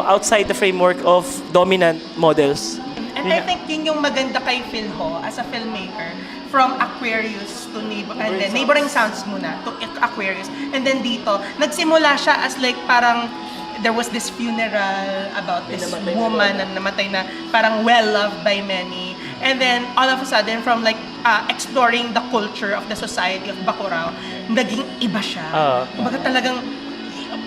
outside the framework of dominant models. And I think yun yung maganda kay Phil Ho as a filmmaker, from Aquarius to Neighboring Sounds muna to Aquarius, and then dito nagsimula siya as like parang there was this funeral about this woman na namatay na parang well-loved by many. And then, all of a sudden, from like exploring the culture of the society of Bacurau, naging iba siya. Kumbaga talagang,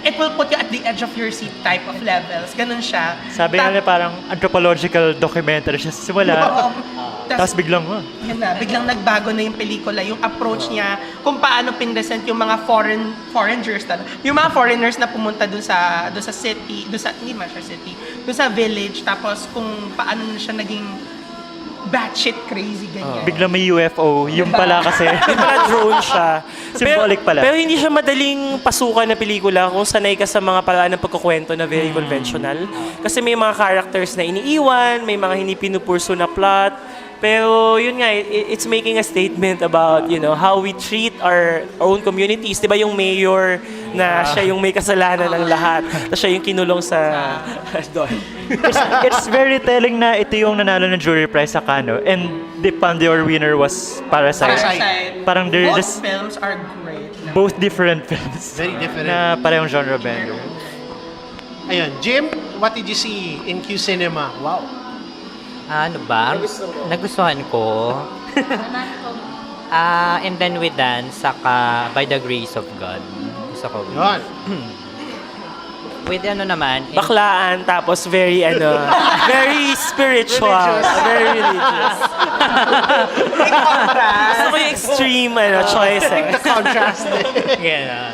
it will put you at the edge of your seat type of levels. Ganun siya. Sabi nga nila parang anthropological documentary siya sa simula. Tapos biglang, Yun na, biglang nagbago na yung pelikula, yung approach niya, kung paano pinresent yung mga foreigners yung mga foreigners na pumunta dun sa city, hindi man siya city, dun sa village, tapos kung paano na siya naging batshit crazy, ganyan. biglang may UFO. Yung pala kasi. Yung pala drone siya. Symbolic pala. Pero hindi siya madaling pasukan na pelikula kung sanay ka sa mga paraan ng pagkukwento na very conventional. Kasi may mga characters na iniiwan, may mga hindi pinupurso na plot. Pero yun nga, it's making a statement about, how we treat our own communities. Diba yung mayor na siya yung may kasalanan ng lahat. Tapos siya yung kinulong sa doon. It's very telling na ito yung nanalo ng jury prize sa Cannes. And the Pandora winner was Parasite. Parang Both films are great. both different films. Very different. Na parehong genre bender. Ayun, Jim, what did you see in Q Cinema? Wow. Ano ba? Nagustuhan ko. And then we dance, saka By the Grace of God. Gusto ko. Yun. With naman, Baklaan, tapos very very spiritual, very religious. Gusto ko yung extreme choices. The contrast. Ganun.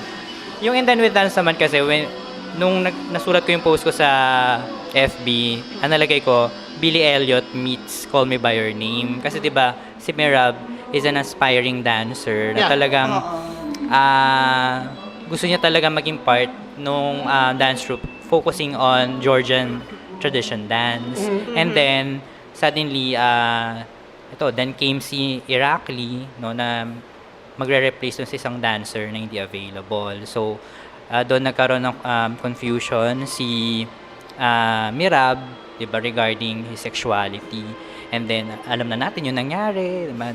Yung And Then We Dance naman kasi, nung nasulat ko yung post ko sa FB, ang nalagay ko, Billy Elliot meets Call Me By Your Name. Kasi 'di ba, si Mirab is an aspiring dancer na talagang gusto niya talaga maging part nung dance troupe focusing on Georgian tradition dance. And then suddenly then came si Irakli na magre-replace dun sa isang dancer na hindi available. So doon nagkaroon ng confusion si Mirab, diba, regarding his sexuality. And then, alam na natin yung nangyari. Diba?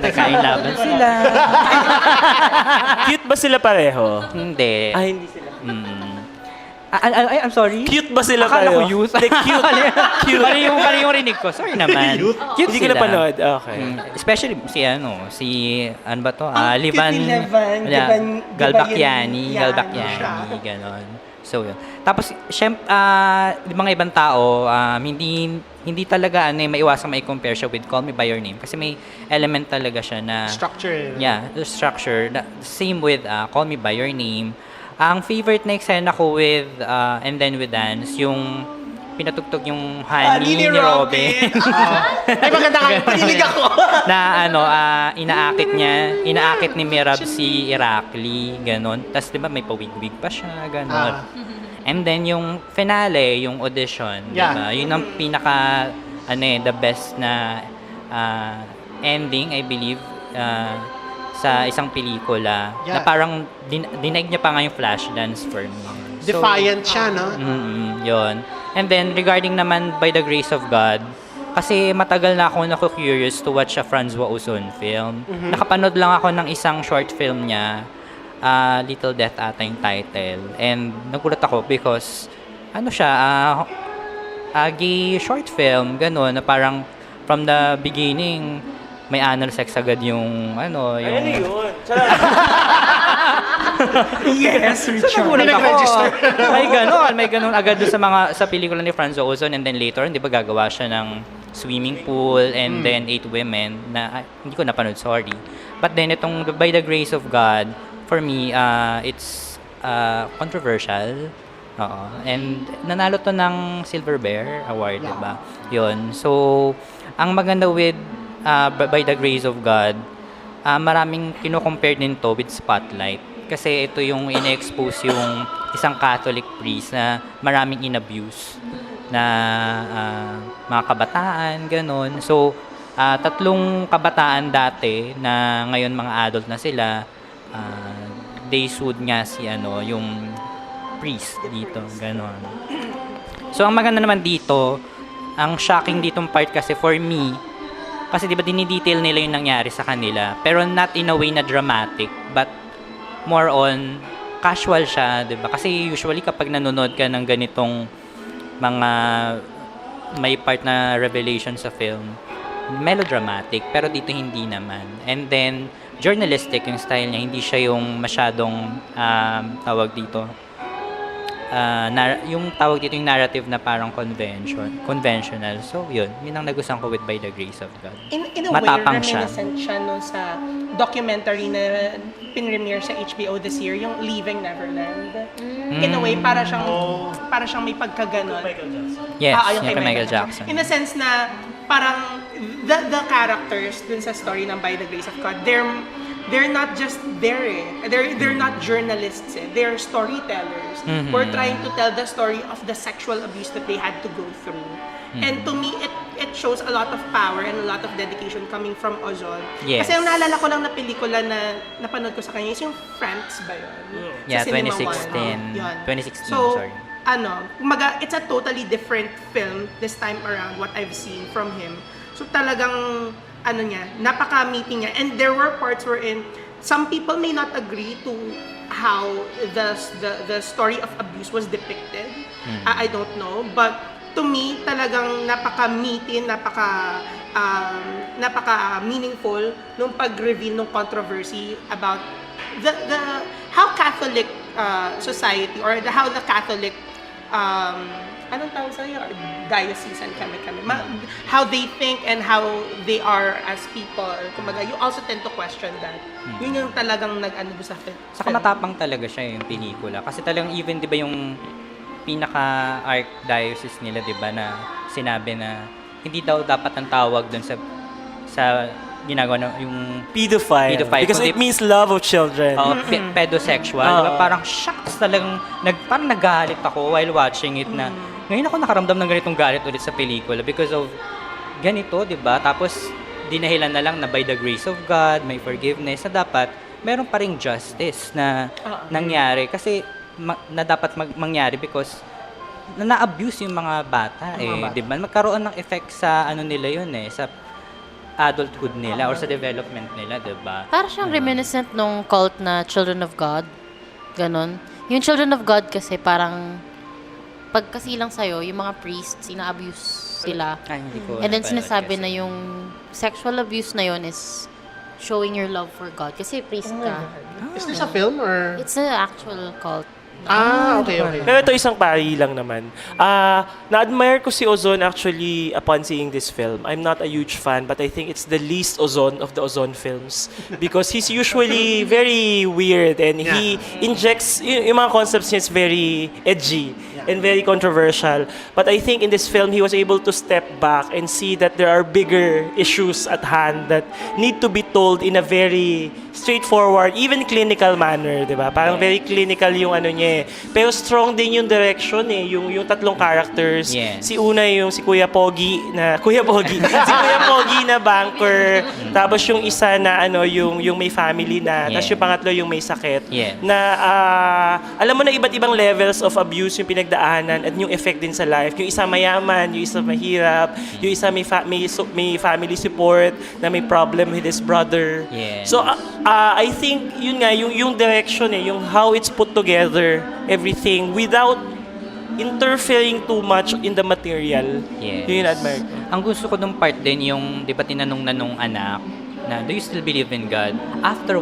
Nagkain laban sila. Cute ba sila pareho? Hindi. Hindi sila. I'm sorry? Cute ba sila Akala kayo? ko youth. Like, cute. Cute. Mali yung rinig ko. Sorry naman. Cute Hindi ka sila. napanood? Okay. Especially ano ba to? Ang cute Livan, ni Levan. yeah, Galbaciani, Yan, Galbaciani, ganon. So, yun. Tapos, mga ibang tao, hindi talaga maiwasang mai-compare siya with Call Me By Your Name kasi may element talaga siya na Structure. yeah, the structure. Same with Call Me By Your Name. Ang favorite na eksena ko with And Then We Dance, yung pinatugtog yung honey ni Robin. Ay, maganda nga. Panilig ako. Na inaakit ni Mirab si Irakli, ganon. Tapos 'di ba may pawig-wig pa siya, ganon. And then yung finale, yung audition, 'di ba? Yun ang pinaka the best na ending, I believe, sa isang pelikula na parang dinaig niya pa nga yung Flashdance for me. Defiant siya, no? Yun. And then, regarding naman By the Grace of God, kasi matagal na ako naku-curious to watch a Francois Ozon film. Nakapanood lang ako ng isang short film niya, Little Death ata yung title. And nagulat ako because, gay short film, gano'n, na parang from the beginning, may anal sex agad yung, Ano yung... yun? Yes, Richard. Nagulat ako. nag-register. may ganon agad doon sa pelikula ni Francois Ozon, and then later, hindi ba gagawa siya ng swimming pool and then 8 women na hindi ko napanood, sorry. But then itong By the Grace of God, for me, it's controversial. Oo. And nanalo to ng Silver Bear Award, di ba? Yun. So, ang maganda with By the Grace of God, maraming kino-compare din to with Spotlight. Kasi ito yung ine-expose yung isang Catholic priest na maraming in-abuse na mga kabataan, ganun. So, 3 kabataan dati na ngayon mga adult na sila, they sued nga si yung priest dito, ganun. So, ang maganda naman dito, ang shocking ditong part kasi for me, kasi 'di ba dinidetail nila yung nangyari sa kanila, pero not in a way na dramatic, but more on casual siya, 'di ba? Kasi usually kapag nanonood ka ng ganitong mga may part na revelation sa film, melodramatic, pero dito hindi naman. And then journalistic yung style niya, hindi siya yung masyadong tawag dito yung tawag dito yung narrative na parang conventional. So, yun ang nagustuhan ko with By the Grace of God. In a Matapang way, siya. reminiscent siya no, sa documentary na pinremiere sa HBO this year, yung Leaving Neverland. In a way, para siyang may pagkaganon. Yes, Yung yung kay kay Michael Jackson. In a sense na parang the characters dun sa story ng By the Grace of God, they're not just there They're not journalists They're storytellers who are trying to tell the story of the sexual abuse that they had to go through. And to me, it shows a lot of power and a lot of dedication coming from Ozon. Yes. Kasi ang naalala ko lang na pelikula na napanood ko sa kanya is yung Franks ba yun? Yeah, Sa Cinema 2016. Yun. 2016, So, sorry. it's a totally different film this time around, what I've seen from him. So talagang napaka-meaty niya. And there were parts wherein some people may not agree to how the story of abuse was depicted. I don't know. But to me, talagang napaka-meaty, napaka-meaningful nung pag-reveal ng controversy about how Catholic society or how the Catholic anong tawag sa'yo? Diocesan kami. How they think and how they are as people. Kumaga, you also tend to question that. Yun yung talagang nag-ano sa film. Saka matapang talaga siya yung pelikula. Kasi talagang even, di ba, yung pinaka-archdiocese nila, di ba, na sinabi na hindi daw dapat ang tawag dun sa ginagawa na yung Pedophile. Because Kundi- it means love of children. pedosexual. Diba? Parang shocks talagang, parang nagalit ako while watching it na ngayon ako nakaramdam ng ganitong galit ulit sa pelikula because of ganito, di ba? Tapos, dinahilan na lang na by the grace of God, may forgiveness, na dapat meron pa ring justice na nangyari. Kasi, na dapat mangyari because na-abuse yung mga bata. Di ba? Magkaroon ng effect sa nila yun sa adulthood nila or sa development nila, diba? Parang siyang reminiscent nung cult na Children of God. Ganon. Yung Children of God kasi parang pagkasilang sa'yo, yung mga priests, ina-abuse sila. Ay, hindi ko And then napanood sinasabi kasi. na yung sexual abuse na yun is showing your love for God. Kasi priest ka. Is this a film or? It's an actual cult. Okay. Pero ito isang pari lang naman. Na-admire ko si Ozon actually upon seeing this film. I'm not a huge fan, but I think it's the least Ozon of the Ozon films. Because he's usually very weird and he injects, yung mga concepts niya is very edgy and very controversial. But I think in this film, he was able to step back and see that there are bigger issues at hand that need to be told in a very straightforward, even clinical manner, di ba? Parang very clinical yung ano niya eh. Pero strong din yung direction eh, yung tatlong characters. Yes. Si una yung si Kuya Pogi na banker, tapos yung isa na ano yung may family na, tapos yung pangatlo yung may sakit. Yes. Na alam mo na iba't ibang levels of abuse yung pinagdaanan at yung effect din sa life. Yung isa mayaman, yung isa mahirap, yung isa may family support na may problem with his brother. Yes. So I think yun nga yung direction eh, yung how it's put together, everything without interfering too much in the material. Yes. Yun yung admire ko. Ang gusto ko nung part din yung, di ba tinanong na nung anak, na do you still believe in God? After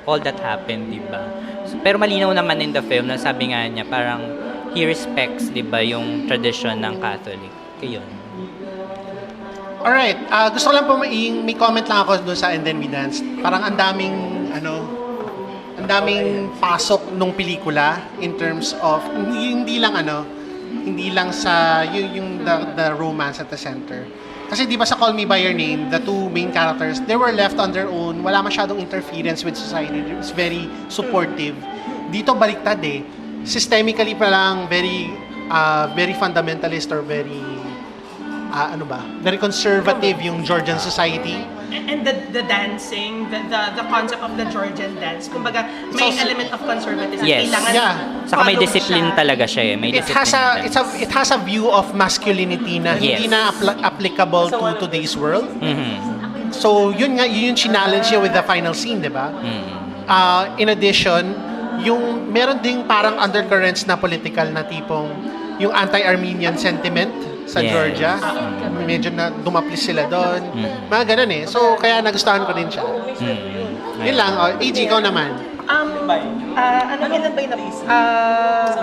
all that happened, di ba? So, pero malinaw naman in the film na sabi nga niya, parang he respects, di ba, yung tradition ng Catholic. Kaya yun. Alright, gusto ko lang po may comment lang ako doon sa And Then We Danced. Parang ang daming pasok nung pelikula in terms of hindi lang sa yung the romance at the center. Kasi di ba sa Call Me By Your Name, the two main characters, they were left on their own. Wala masyadong interference with society. It's very supportive. Dito baliktad eh. Systemically pa lang very fundamentalist or very very conservative yung Georgian society. And the dancing, the concept of the Georgian dance, kumbaga may So, element of conservatism. Yes. Kailangan Saka may follow discipline siya. talaga siya eh. May It has discipline. it has a view of masculinity na Yes. hindi na applicable to today's world. Mhm. So yun yung challenge niya with the final scene, di ba? In addition, yung meron ding parang undercurrents na political na tipong yung anti-Armenian sentiment sa Yes. Georgia. Medyo na dumaplis sila doon. Mga ganun eh. So kaya nagustuhan ko din siya. Yun lang. AG, ikaw naman. Ano yun ba yung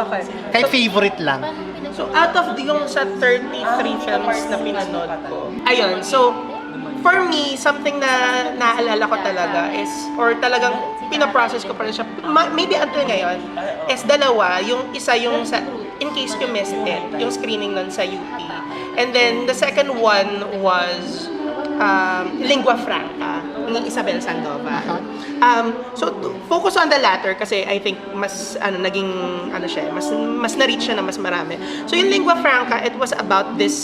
okay. Kahit favorite lang. So, out of yung sa 33 films na pinanood ko, ayun, so, for me, something na naalala ko talaga is, or talagang pinaprocess ko pa rin siya, maybe until ngayon, is dalawa. Yung isa yung sa, in case you missed it, yung screening nun sa UP. And then, the second one was Lingua Franca ni Isabel Sandoval. So focus on the latter kasi I think mas naging siya, mas na-reach siya na mas marami. So yung Lingua Franca, it was about this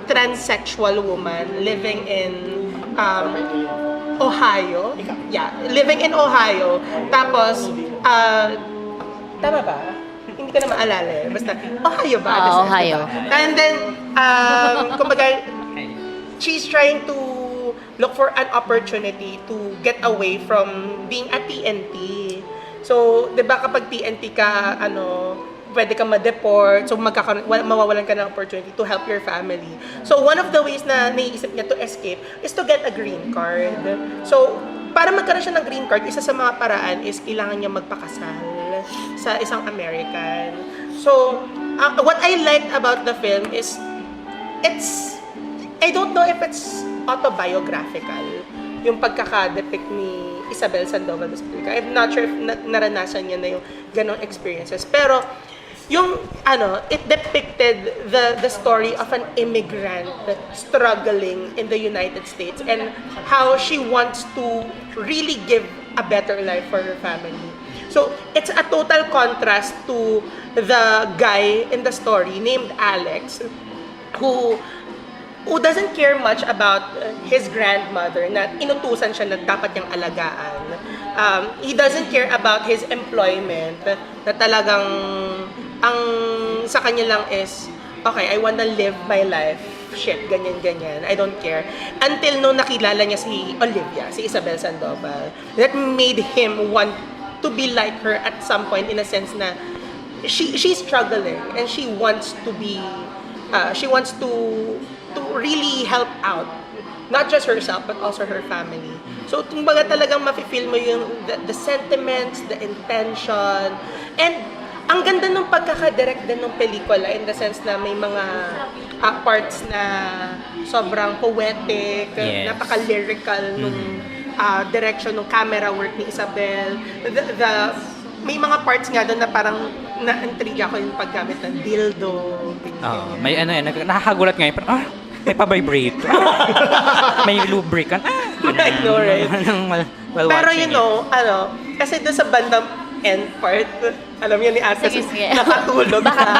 transsexual woman living in Ohio. Yeah, living in Ohio. Tapos tama ba? Hindi ko na maalala eh. Basta Ohio ba? Ohio. And then kumbaga she's trying to look for an opportunity to get away from being a TNT. So, 'di ba kapag TNT ka, pwede ka ma-deport, so mawawalan ka ng opportunity to help your family. So, one of the ways na naiisip niya to escape is to get a green card. So, para magkaroon siya ng green card, isa sa mga paraan is kailangan niya magpakasal sa isang American. So, what I liked about the film is I don't know if it's autobiographical yung pagkaka-depict ni Isabel Sandoval dos Pelicano. I'm not sure if naranasan niya na yung ganong experiences. Pero yung it depicted the story of an immigrant struggling in the United States and how she wants to really give a better life for her family. So, it's a total contrast to the guy in the story named Alex who doesn't care much about his grandmother na inutusan siya na dapat niyang alagaan. He doesn't care about his employment na talagang ang sa kanya lang is, okay, I wanna live my life. Shit, ganyan. I don't care. Until nung nakilala niya si Olivia, si Isabel Sandoval. That made him want to be like her at some point in a sense na she's struggling and she wants to be to really help out, not just herself but also her family. So kumbaga talagang mafe-feel mo yung the sentiments, the intention, and ang ganda ng pagkakadirect din ng pelikula in the sense na may mga parts na sobrang poetic, Yes. napaka-lyrical nung direction ng camera work ni Isabel. May mga parts nga doon na parang na-intriga ko yung paggamit ng dildo. May ano yan, nakakagulat nga yun. May pa-vibrate. May lubricant. I know, right? While Pero watching kasi doon sa bandang end part, alam yun ni Ate, Sige, sige. nakatulog Baka na.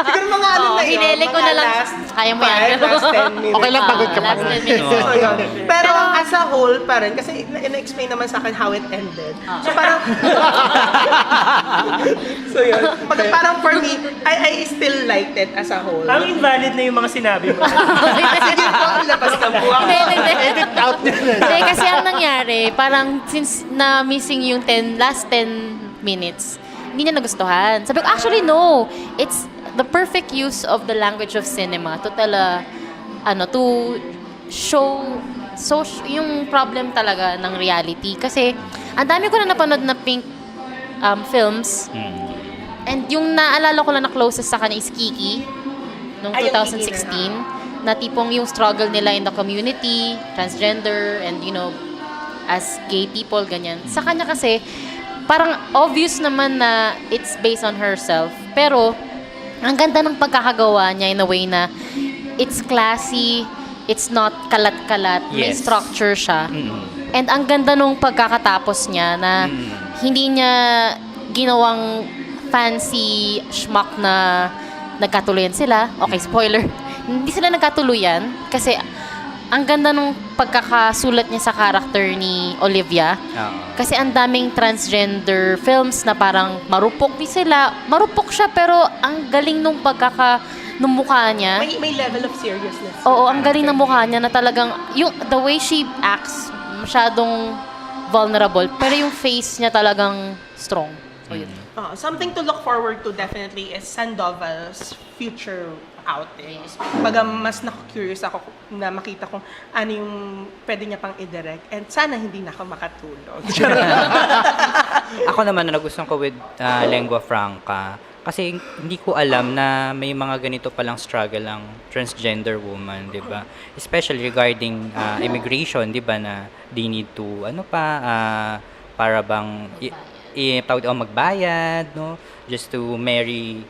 Siguro mga ano na yun. hinele ko mga na lang. last Kaya mo yan. 5, last 10 minutes. Okay lang, pagod ka pa. Last 10 minutes. So, yun. Pero as a whole pa rin, kasi ina-explain naman sa akin how it ended. So parang, so yun. Parang for me, I still liked it as a whole. Ang invalid na yung mga sinabi mo. Sige po, labas na po ako. Hindi. Edit out din. Hindi, kasi ang nangyari, parang since na missing yung last 10 minutes, hindi niya nagustuhan. Sabi ko, actually, no. It's the perfect use of the language of cinema to tell to show yung problem talaga ng reality. Kasi, ang dami ko na napanood na Pink films. And yung naalala ko lang na closest sa kanya is Kiki, noong Ay, yung Kiki 2016. Na tipong yung struggle nila in the community, transgender, and as gay people, ganyan. Sa kanya kasi, parang obvious naman na it's based on herself. Pero, ang ganda ng pagkakagawa niya in a way na it's classy, it's not kalat-kalat, may Yes. structure siya. Mm. And ang ganda nung pagkakatapos niya na hindi niya ginawang fancy schmuck na nagkatuluyan sila. Okay, spoiler. Hindi sila nagkatuluyan kasi ang ganda nung pagkakasulat niya sa character ni Olivia. Kasi ang daming transgender films na parang marupok din sila. Marupok siya pero ang galing nung nung mukha niya. May level of seriousness. Oo, ang galing ng mukha niya na talagang the way she acts masyadong vulnerable pero yung face niya talagang strong. So yun. Something to look forward to definitely is Sandoval's future outings. Baga mas na-curious ako na makita kung ano yung pwede niya pang i-direct and sana hindi na ako makatulog. Ako naman na nagustuhan ko with Lengua Franca. Kasi hindi ko alam na may mga ganito palang struggle ang transgender woman, di ba? Especially regarding immigration, di ba, na they need to, para bang, magbayad, no? Just to marry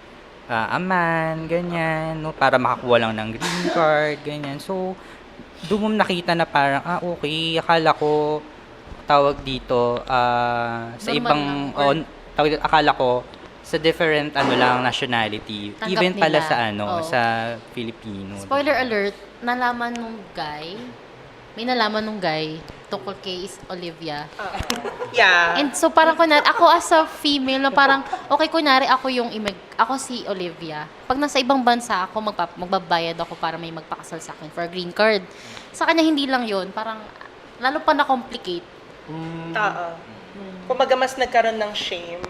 a man, ganyan, no? Para makakuha lang ng green card, ganyan. So, doon mo nakita na parang, okay, akala ko, tawag dito, sa ibang, akala ko, sa different nationality, Tanggap even pala nila. sa Oo. sa Filipino. Spoiler alert, may nalaman nung guy tungkol kay Olivia. Yeah. And so parang ako as a female, na parang, okay, kunyari ako si Olivia. Pag nasa ibang bansa ako, magbabayad ako para may magpakasal sa akin for a green card. Sa kanya hindi lang yon, parang lalo pa na-complicate. Kumbaga mas nagkaroon ng shame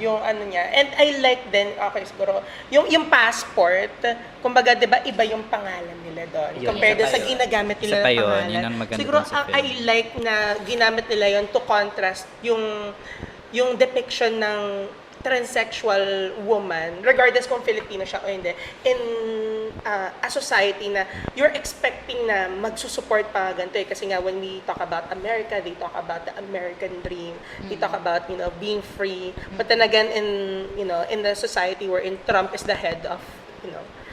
yung ano niya. And I like din, okay siguro, yung passport, kumbaga 'di ba iba yung pangalan nila doon Yun, compared isa pa sa yun. ginamit nila Isa na pa yun, pangalan. yun ang maganda Siguro dun sa film. I like na ginamit nila yon to contrast yung depiction ng transsexual woman, regardless kung Filipino siya o hindi, in a society na you're expecting na magsusupport pa ganito eh. Kasi nga, when we talk about America, they talk about the American dream. They talk about, being free. But then again, in the society wherein Trump is the head of,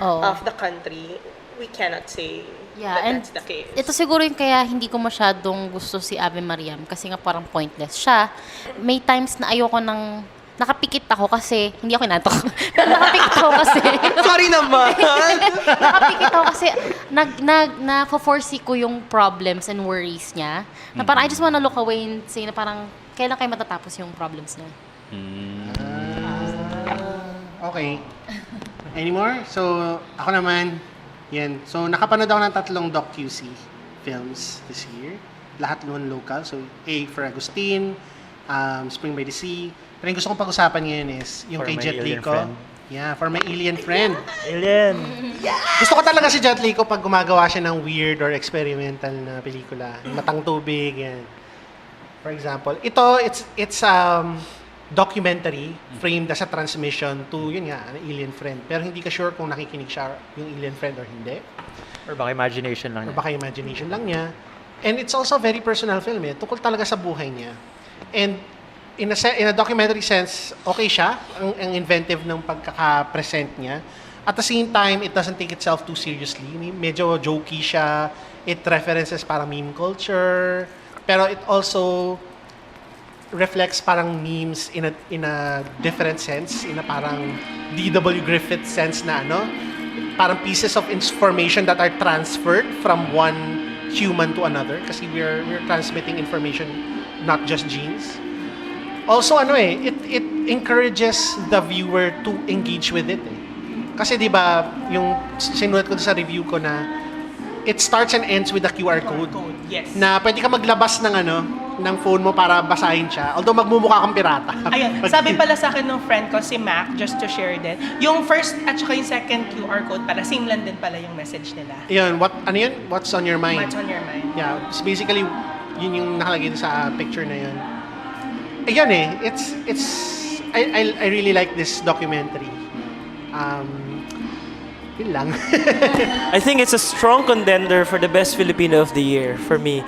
of the country, we cannot say Yeah, that and that's the case. ito siguro yung kaya hindi ko masyadong gusto si Ave Mariam kasi nga parang pointless siya. May times na ayoko nakapikit ako kasi, hindi ako inaantok. Pero nakapikit ako kasi. Sorry naman! Nakapikit ako kasi na-foresee ko yung problems and worries niya. Na parang I just wanna look away and say na parang kailan kayo matatapos yung problems niya. Okay. Any more? So, ako naman, yan. So, nakapanood ako ng 3 docu-QC films this year. Lahat naman local. So, A for Agustin, Spring by the Sea. Pero yung gusto kong pag-usapan ngayon is yung For kay My Jet Alien Lico. Friend. Yeah, For My Alien Friend. Alien! Gusto ko talaga si Jet Lico pag gumagawa siya ng weird or experimental na pelikula. Yung Matang Tubig, yan. For example, it's documentary framed as a transmission to, yun nga, an alien friend. Pero hindi ka sure kung nakikinig siya yung alien friend or hindi. Or baka imagination lang Or niya. baka imagination lang niya. And it's also a very personal film eh. Tukol talaga sa buhay niya. And in a documentary sense, okay siya. Ang inventive ng pagkaka-present niya. At the same time, it doesn't take itself too seriously. Medyo jokey siya. It references parang meme culture. Pero it also reflects parang memes in a different sense, in a parang D.W. Griffith sense na parang pieces of information that are transferred from one human to another kasi we're transmitting information, not just genes. Also it encourages the viewer to engage with it. Kasi 'di ba, yung sinulat ko sa review ko na it starts and ends with a QR code. Yes. Na pwede ka maglabas ng ng phone mo para basahin siya. Although magmumukha kang pirata. Ayun, sabi pala sa akin ng friend ko, si Mac, just to share din, yung first at saka yung second QR code pala, same lang din pala yung message nila. Yun, what's on your mind? What's on your mind? Yeah, it's basically yun yung nakalagay dun sa picture na yun. Ayun I really like this documentary. Yun lang. I think it's a strong contender for the best Filipino of the year for me.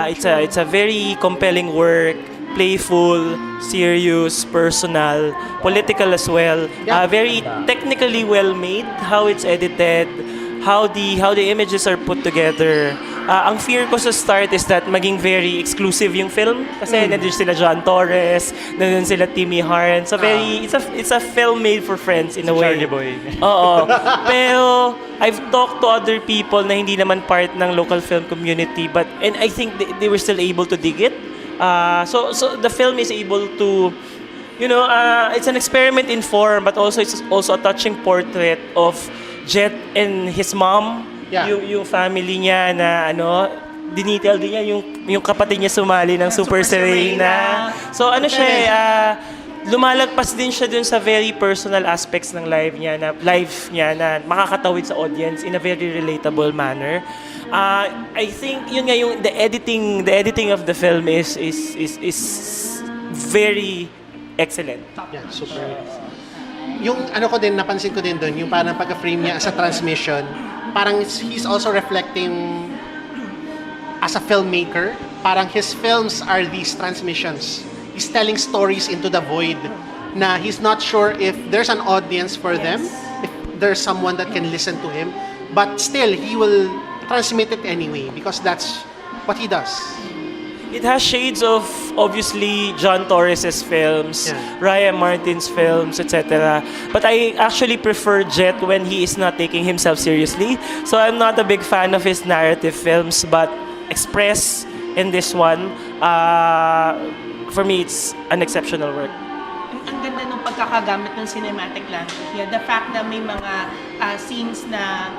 It's a very compelling work, playful, serious, personal, political as well. Yeah. Very technically well made. How it's edited, how the images are put together. Ang fear ko sa start is that maging very exclusive yung film kasi nandun sila John Torres, nandun sila Timmy Hart. So it's a film made for friends in a way. Charlie Boy. Oo. Pero I've talked to other people na hindi naman part ng local film community and I think they were still able to dig it. So the film is able to it's an experiment in form but it's also a touching portrait of Jet and his mom. Yeah. Yung family niya na dinitel din niya yung kapatid niya sumali ng Super Serena. So siya lumalagpas din siya dun sa very personal aspects ng life niya na makakatawid sa audience in a very relatable manner. I think yun nga yung the editing of the film is very excellent. Yeah, super. Yung ko din, napansin ko din doon, yung parang pagka-frame niya as a transmission, parang he's also reflecting as a filmmaker. Parang his films are these transmissions. He's telling stories into the void na he's not sure if there's an audience for them, if there's someone that can listen to him, but still, he will transmit it anyway because that's what he does. It has shades of, obviously, John Torres's films, Yeah. Ryan Martin's films, etc. But I actually prefer Jet when he is not taking himself seriously. So I'm not a big fan of his narrative films, but Express in this one, for me, it's an exceptional work. Ang ganda ng pagkakagamit ng cinematic language. Yeah, the fact na may mga scenes na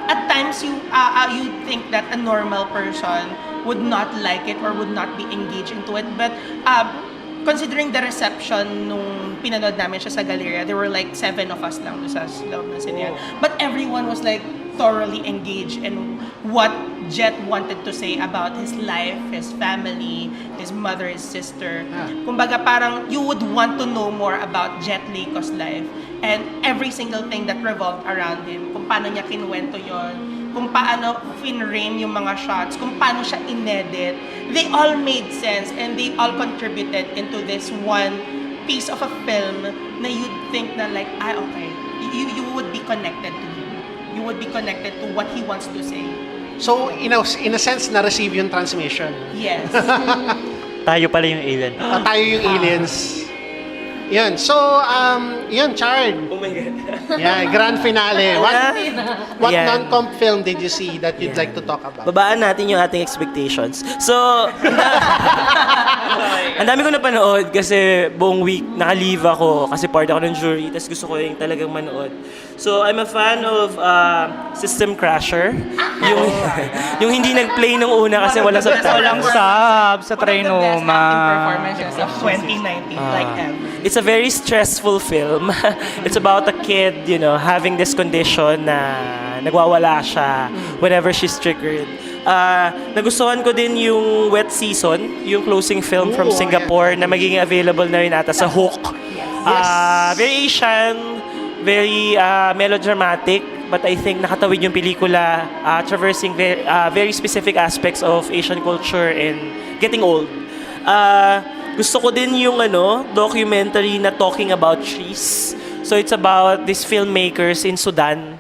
at times you think that a normal person would not like it or would not be engaged into it. But considering the reception nung pinanood namin siya sa Galleria, there were like 7 of us lang sa loob ng cinema. But everyone was like thoroughly engaged in what Jet wanted to say about his life, his family, his mother, his sister. Kumbaga parang you would want to know more about Jet Lico's life and every single thing that revolved around him. Kung paano niya kinuwento yon, kung paano finrame yung mga shots, kung paano siya inedit. They all made sense and they all contributed into this one piece of a film na you'd think na like, okay, you would be connected to him. You would be connected to what he wants to say. So, in a sense, na-receive yung transmission. Yes. Tayo pala yung alien. Tayo yung aliens. Yun. So, yun, Chard. Oh my God. Yeah, grand finale. What Yeah. non-comp film did you see that you'd like to talk about? Babaan natin yung ating expectations. So, ang dami ko napanood kasi buong week naka-leave ako kasi part ako ng jury tapos gusto ko yung talagang manood. So, I'm a fan of System Crasher. Yung hindi nag-play nung una kasi wala Walang subtitles. sub sa One of the best acting Trinoma. performances of 2019, like ever. It's a very stressful film. It's about a kid, having this condition na nagwawala siya whenever she's triggered. Nagustuhan ko din yung Wet Season, yung closing film from Singapore na magiging available na rin ata sa Hook. Very Asian, very melodramatic, but I think nakatawid yung pelikula, traversing very specific aspects of Asian culture and getting old. Gusto ko din yung documentary na talking about trees. So it's about these filmmakers in Sudan.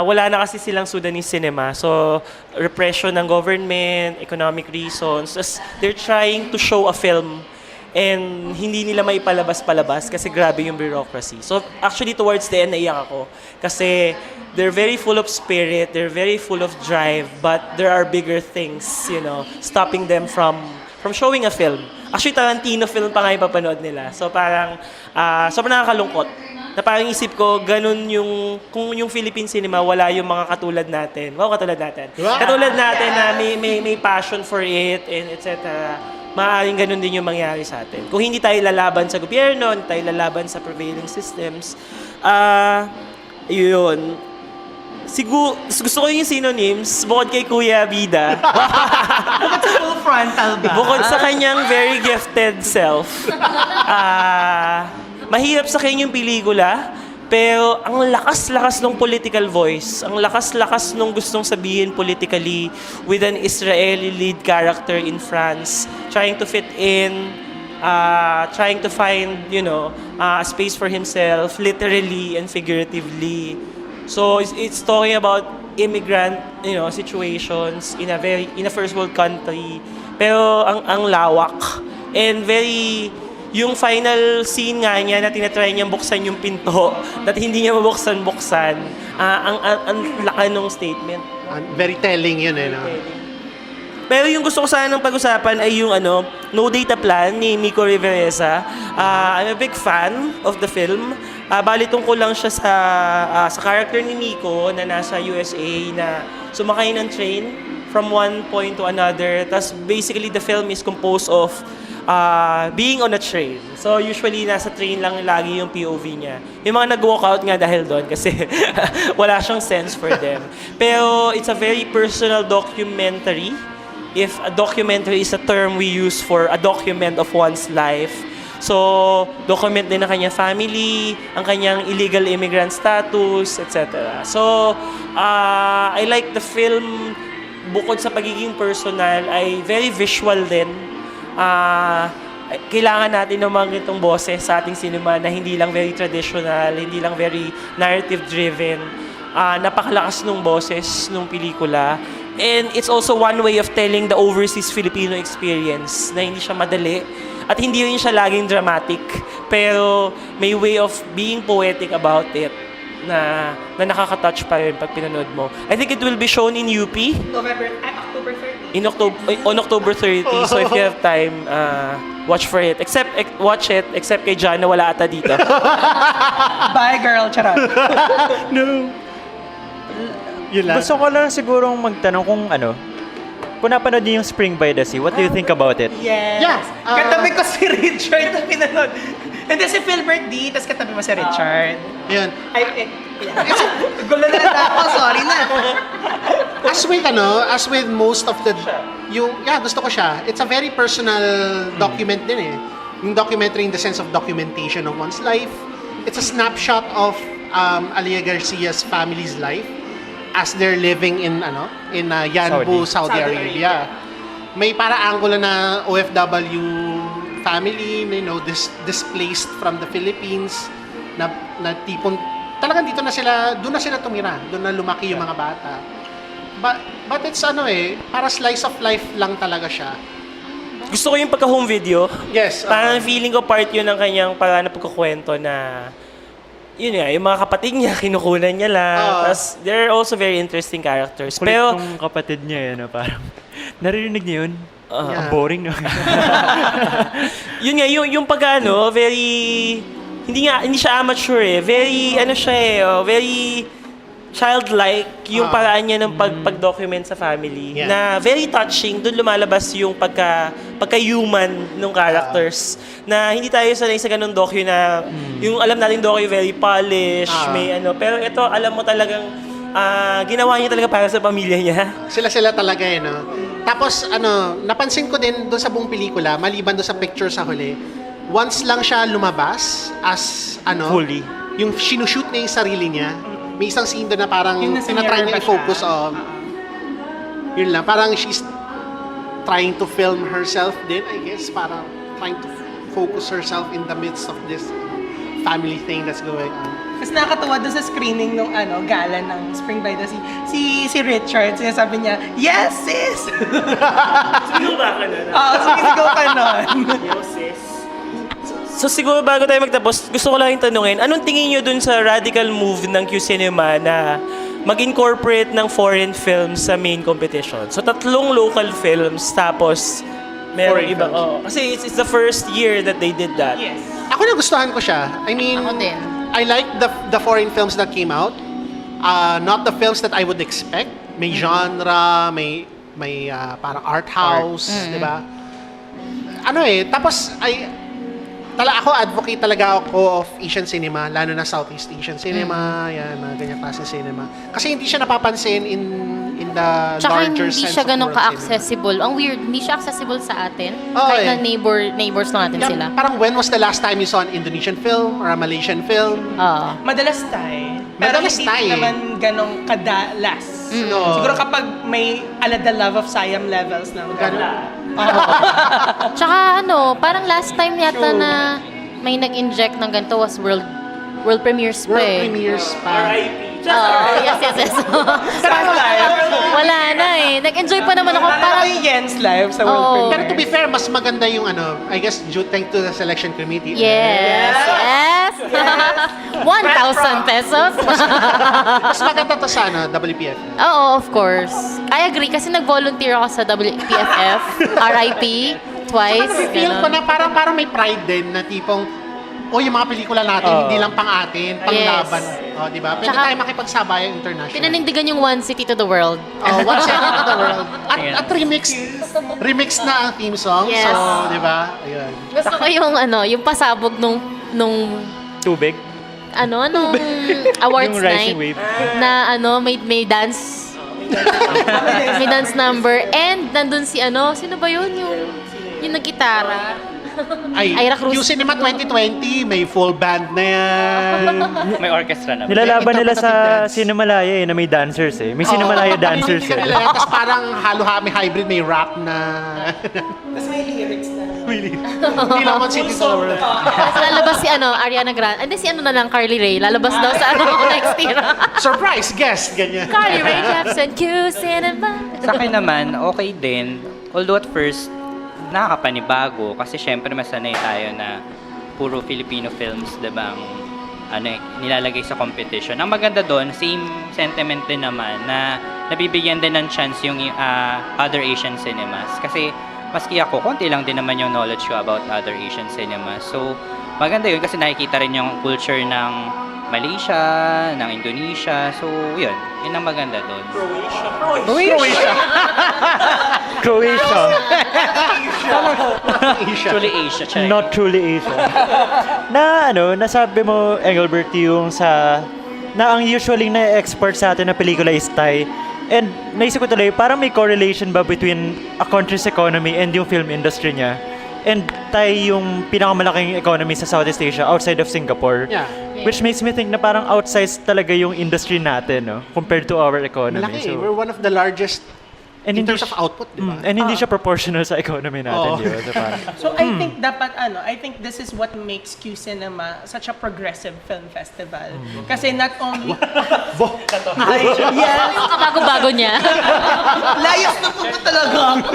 Wala na kasi silang Sudanese cinema. So, repression ng government, economic reasons. They're trying to show a film and hindi nila may palabas-palabas kasi grabe yung bureaucracy. So, actually, towards the end, naiyak ako. Kasi they're very full of spirit, they're very full of drive, but there are bigger things, stopping them from showing a film. Actually, Tarantino film pa nga yung papanood nila. So, parang sobrang nakakalungkot. Na parang isip ko, ganun kung yung Philippine cinema, wala yung mga katulad natin. Katulad natin. Katulad natin na may passion for it, and etc. Maaaring ganun din yung mangyari sa atin. Kung hindi tayo lalaban sa gobyerno, hindi tayo lalaban sa prevailing systems, yun. Gusto ko yung synonyms, bukod kay Kuya Bida. Bukod sa full frontal ba? Bukod sa kanyang very gifted self. Mahirap sa kanya yung pelikula, pero ang lakas-lakas ng political voice, ang lakas-lakas ng gustong sabihin politically with an Israeli lead character in France, trying to fit in, trying to find, a space for himself, literally and figuratively. So it's talking about immigrant, situations in a first world country, pero ang lawak and very. Yung final scene nga niya na tinatry niyang buksan yung pinto at hindi niya mabuksan-buksan, ang laka ng statement. Very telling yun no? Pero yung gusto ko sanang pag-usapan ay yung No Data Plan ni Miko Rivereza. I'm a big fan of the film. Bali tungkol lang siya sa character ni Miko na nasa USA na sumakay ng train from one point to another. Tas basically the film is composed of being on a train. So usually nasa train lang lagi yung POV niya. Yung mga nag-walk out nga dahil doon kasi wala siyang sense for them. Pero it's a very personal documentary. If a documentary is a term we use for a document of one's life. So document din ang kanyang family, ang kanyang illegal immigrant status, etc. So I like the film bukod sa pagiging personal ay very visual din. Kailangan natin ng mga itong boses sa ating cinema na hindi lang very traditional, hindi lang very narrative-driven. Napakalakas ng boses ng pelikula. And it's also one way of telling the overseas Filipino experience na hindi siya madali at hindi rin siya laging dramatic. Pero may way of being poetic about it na nakaka-touch pa rin pag pinanood mo. I think it will be shown in UP. October 30. On October 30. So if you have time, watch for it. Watch it, except kay John na wala ata dito. Bye, girl. Charot. No. Yun lang. Gusto ko lang sigurong magtanong kung napanood niyo yung Spring by the Sea, what do you think about it? Yes. Yeah, Katabi ko si Richard na pinanood. Hindi si Philbert D, tas katabi mo si Richard. Yun. Gulo na ako, sorry na. As with most of the gusto ko siya. It's a very personal document din Yung documentary in the sense of documentation of one's life. It's a snapshot of Alia Garcia's family's life as they're living in Yanbu, Saudi Arabia. May para angulo na OFW family, displaced from the Philippines na tipong talagang doon na sila tumira, doon na lumaki yung mga bata. But it's para slice of life lang talaga siya. Gusto ko yung pagka-home video. Yes. Parang feeling ko part yun ng kanyang parang pagkukwento na yun nga, yung mga kapatid niya, kinukunan niya lang. Tapos, they're also very interesting characters. Kulit Pero, ng kapatid niya parang naririnig niya yun. Ang Yeah. boring no? yun nga, yung pag very hindi siya amateur eh. Very, ano siya eh, very childlike yung paraan niya ng pag-document sa family. Yeah. Na very touching, doon lumalabas yung pagka-human ng characters. Na hindi tayo sanay sa ganung docu na yung alam natin docu very polished, may ano. Pero ito, alam mo talagang ginawa niya talaga para sa pamilya niya. Sila talaga eh, no? Tapos, napansin ko din doon sa buong pelikula, maliban doon sa picture sa huli, once lang siya lumabas as, Fully. yung sinushoot niya yung sarili niya, may isang scene doon na parang Yung nasa tinatry mirror niya ba i-focus, siya? yun lang, parang she's trying to film herself din, I guess, parang trying to focus herself in the midst of this family thing that's going on. Kasi nakakatawa doon sa screening nung gala ng Spring Bride si Richard, sinasabi niya, "Yes, sis!" Sino ba ka na? Oo, sumisigaw ka nun. So siguro bago tayo magtapos, gusto ko lang yung tanungin, anong tingin nyo dun sa radical move ng Q Cinema na mag-incorporate ng foreign films sa main competition? So 3 local films, tapos merong Foreign iba. films. Oh, kasi it's the first year that they did that. Yes. Ako nagustuhan ko siya. I mean, Ako din. I like the foreign films that came out. Not the films that I would expect. May genre, may parang art house, di ba? Tapos ako advocate talaga ako of Asian cinema, lalo na Southeast Asian cinema, yan, mga ganyan klase cinema. Kasi hindi siya napapansin in the Tsaka larger hindi sense siya of ganun world cinema. ka-accessible. Ang weird, hindi siya accessible sa atin. Oo, Kahit eh. na neighbors lang natin Yeah, sila. parang when was the last time you saw an Indonesian film or a Malaysian film? Madalas tayo. Pero Madalas hindi tayo. naman ganong kadalas. No. Siguro kapag may The Love of Siam levels na Tsaka parang last time yata na may nag-inject ng ganito was world premieres pa World eh. premieres pa. Yes. Wala na eh. Nag-enjoy pa naman ako. Parang Parang, Yen's live sa World Oo. Premiere. Pero to be fair, mas maganda yung I guess due thanks to the selection committee. yes. 1,000 pesos. Mas maganda to sa WPF. Oo, of course. I agree kasi nag-volunteer ako sa WPFF, RIP, twice. Feel ko ganun. na parang may pride din na tipong yung mga pelikula natin, hindi lang pang atin, pang Yes. laban. Di ba? Pwede Tsaka- tayo makipagsabayan international. Pinanindigan yung one city to the world. One second to the world. At remix na ang theme song. Yes. So, di ba? Ayun. Gusto ko yung yung pasabog nung Tubig. nung awards Yung rising night wave. na may dance may dance number and nandun si sino ba yun yung naggitara Ira Cruz. Q Cinema 2020, may full band na yan. May orchestra na. Nilalaban nila sa Interpretive dance. Sinamalaya na may dancers eh. May Sinamalaya dancers Hindi ka eh. nila, tapos parang may hybrid, may rap na. Tapos may lyrics na. Hindi lang one city to the world. Tapos lalabas si Ariana Grande and then si na lang Carly Rae lalabas daw sa next year. Surprise guest, ganyan. Carly Rae Jepsen, Q Cinema. Sa akin naman, okay din. Although at first, nakakapanibago kasi syempre masanay tayo na puro Filipino films, diba, ang nilalagay sa competition. Ang maganda doon, same sentiment din naman na nabibigyan din ng chance yung other Asian cinemas. Kasi maski ako, konti lang din naman yung knowledge ko about other Asian cinemas. So, maganda yun kasi nakikita rin yung culture ng Malaysia, ng Indonesia. So, yun. Yun ang maganda doon. Croatia. Truly Asia. Check. Not truly Asia. Nasabi mo, Engelbert, yung na ang usually na-export sa atin na pelikula is Thai. And naisip ko tuloy, parang may correlation ba between a country's economy and yung film industry niya? And Thai yung pinakamalaking economy sa Southeast Asia outside of Singapore. Yeah. Which makes me think na parang outsized talaga yung industry natin, no? Compared to our economy. Malaki. We're one of the largest and in hindi terms of output, di ba? and hindi siya proportional sa economy natin, Oo. di ba? So, parang, So I think I think this is what makes Q Cinema such a progressive film festival. Kasi not only yes, Yung kabago-bago niya. layas na po talaga ako.